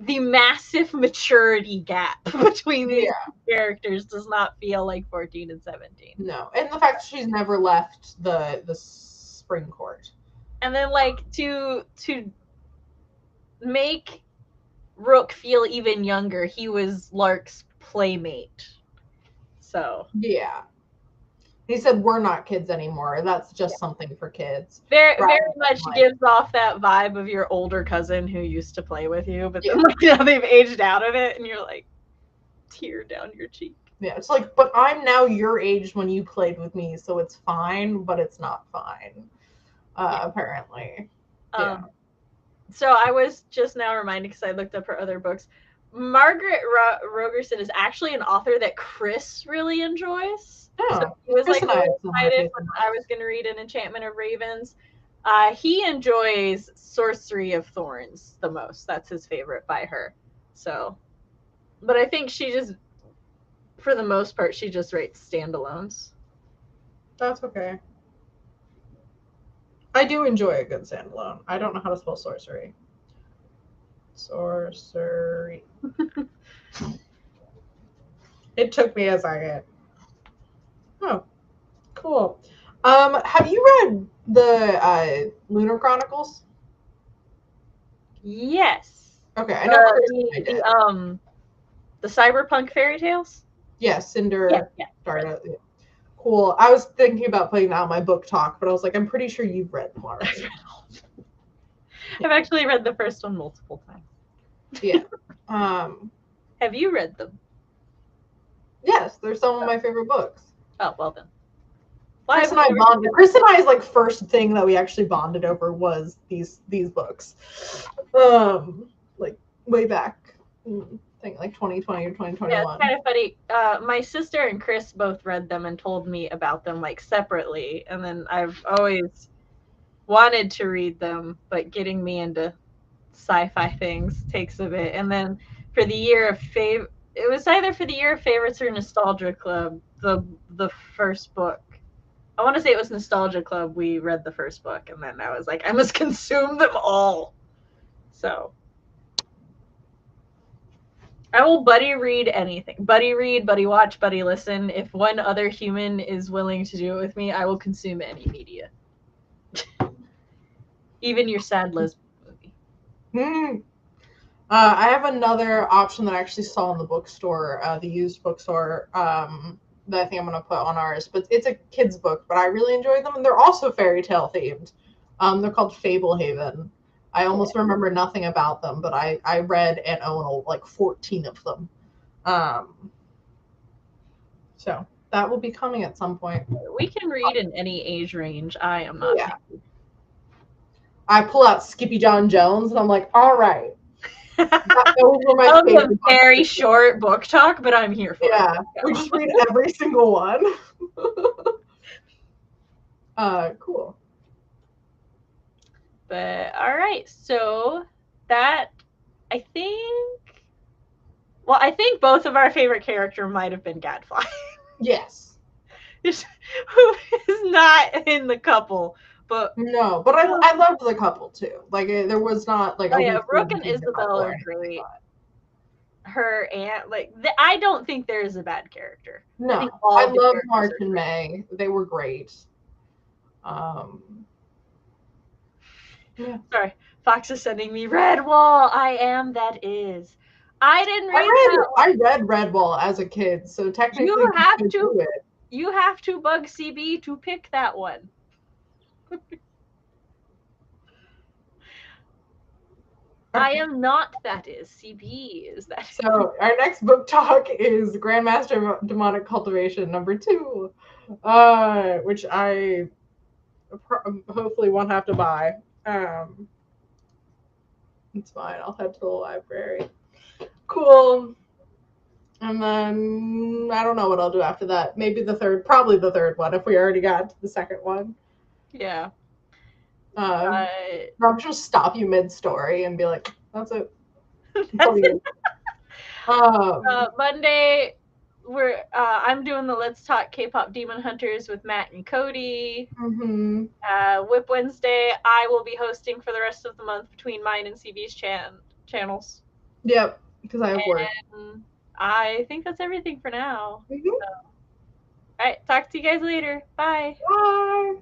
[SPEAKER 1] the massive maturity gap between these characters does not feel like 14 and 17.
[SPEAKER 2] No, and the fact that she's never left the spring court.
[SPEAKER 1] And then like to make Rook feel even younger, he was Lark's playmate. So
[SPEAKER 2] yeah. He said, we're not kids anymore. That's just something for kids.
[SPEAKER 1] Very much gives off that vibe of your older cousin who used to play with you, but then like, now they've aged out of it, and you're like, tear down your cheek.
[SPEAKER 2] Yeah, it's like, but I'm now your age when you played with me, so it's fine, but it's not fine, apparently. Yeah.
[SPEAKER 1] So I was just now reminded, because I looked up her other books, Margaret Rogerson is actually an author that Chris really enjoys.
[SPEAKER 2] Oh,
[SPEAKER 1] so he was like really excited when I was going to read an Enchantment of Ravens. He enjoys Sorcery of Thorns the most. That's his favorite by her. So, but I think she just, for the most part, she just writes standalones.
[SPEAKER 2] That's okay. I do enjoy a good standalone. I don't know how to spell sorcery. Sorcery. It took me a second. Oh, cool. Have you read the Lunar Chronicles?
[SPEAKER 1] Yes.
[SPEAKER 2] Okay, I know.
[SPEAKER 1] The cyberpunk fairy tales.
[SPEAKER 2] Yeah, Cinder. Yeah. Cool. I was thinking about putting that on my book talk, but I was like, I'm pretty sure you've read them already.
[SPEAKER 1] I've actually read the first one multiple times.
[SPEAKER 2] Yeah.
[SPEAKER 1] Have you read them?
[SPEAKER 2] Yes, they're some of my favorite books.
[SPEAKER 1] Oh, well then.
[SPEAKER 2] Chris and I bonded. Chris and I's like first thing that we actually bonded over was these books. Like way back, I think like 2020 or 2021.
[SPEAKER 1] Yeah, it's kind of funny. My sister and Chris both read them and told me about them like separately, and then I've always wanted to read them, but getting me into sci-fi things takes a bit. And then for the year of it was either for the year of favorites or Nostalgia Club. The first book. I want to say it was Nostalgia Club. We read the first book, and then I was like, I must consume them all. So I will buddy read anything. Buddy read, buddy watch, buddy listen. If one other human is willing to do it with me, I will consume any media. Even your sad lesbian movie.
[SPEAKER 2] I have another option that I actually saw in the bookstore, the used bookstore, that I think I'm going to put on ours. But it's a kid's book, but I really enjoyed them. And they're also fairy tale themed. They're called Fablehaven. I almost remember nothing about them, but I read and own like 14 of them. So that will be coming at some point.
[SPEAKER 1] We can read in any age range. I am not.
[SPEAKER 2] Yeah. I pull out Skippy John Jones, and I'm like, all right. Those were my
[SPEAKER 1] favorite. A very short book talk, but I'm here for it.
[SPEAKER 2] Yeah, we just read every single one. Cool.
[SPEAKER 1] But all right, so that I think both of our favorite character might have been Gadfly.
[SPEAKER 2] Yes.
[SPEAKER 1] Who is not in the couple, but
[SPEAKER 2] no, but I loved the couple too. Like there was not like
[SPEAKER 1] Brooke and Isabel are great. Her aunt, like I don't think there is a bad character.
[SPEAKER 2] No, I love Mark and May. They were great. Yeah.
[SPEAKER 1] Sorry, Fox is sending me Redwall. I am that is. I didn't read that one.
[SPEAKER 2] I read Redwall as a kid, so technically
[SPEAKER 1] you have to bug CB to pick that one. I am not that is. CB is that.
[SPEAKER 2] So our next book talk is Grandmaster of Demonic Cultivation #2, which I hopefully won't have to buy. It's fine. I'll head to the library. Cool. And then I don't know what I'll do after that. Maybe probably the third one if we already got to the second one.
[SPEAKER 1] Yeah.
[SPEAKER 2] I'll just stop you mid-story and be like, that's it.
[SPEAKER 1] Monday, I'm doing the Let's Talk K-Pop Demon Hunters with Matt and Cody.
[SPEAKER 2] Mm-hmm.
[SPEAKER 1] Whip Wednesday, I will be hosting for the rest of the month between mine and CB's channels.
[SPEAKER 2] Yep, because I have work.
[SPEAKER 1] I think that's everything for now.
[SPEAKER 2] Mm-hmm.
[SPEAKER 1] So, all right, talk to you guys later. Bye.
[SPEAKER 2] Bye.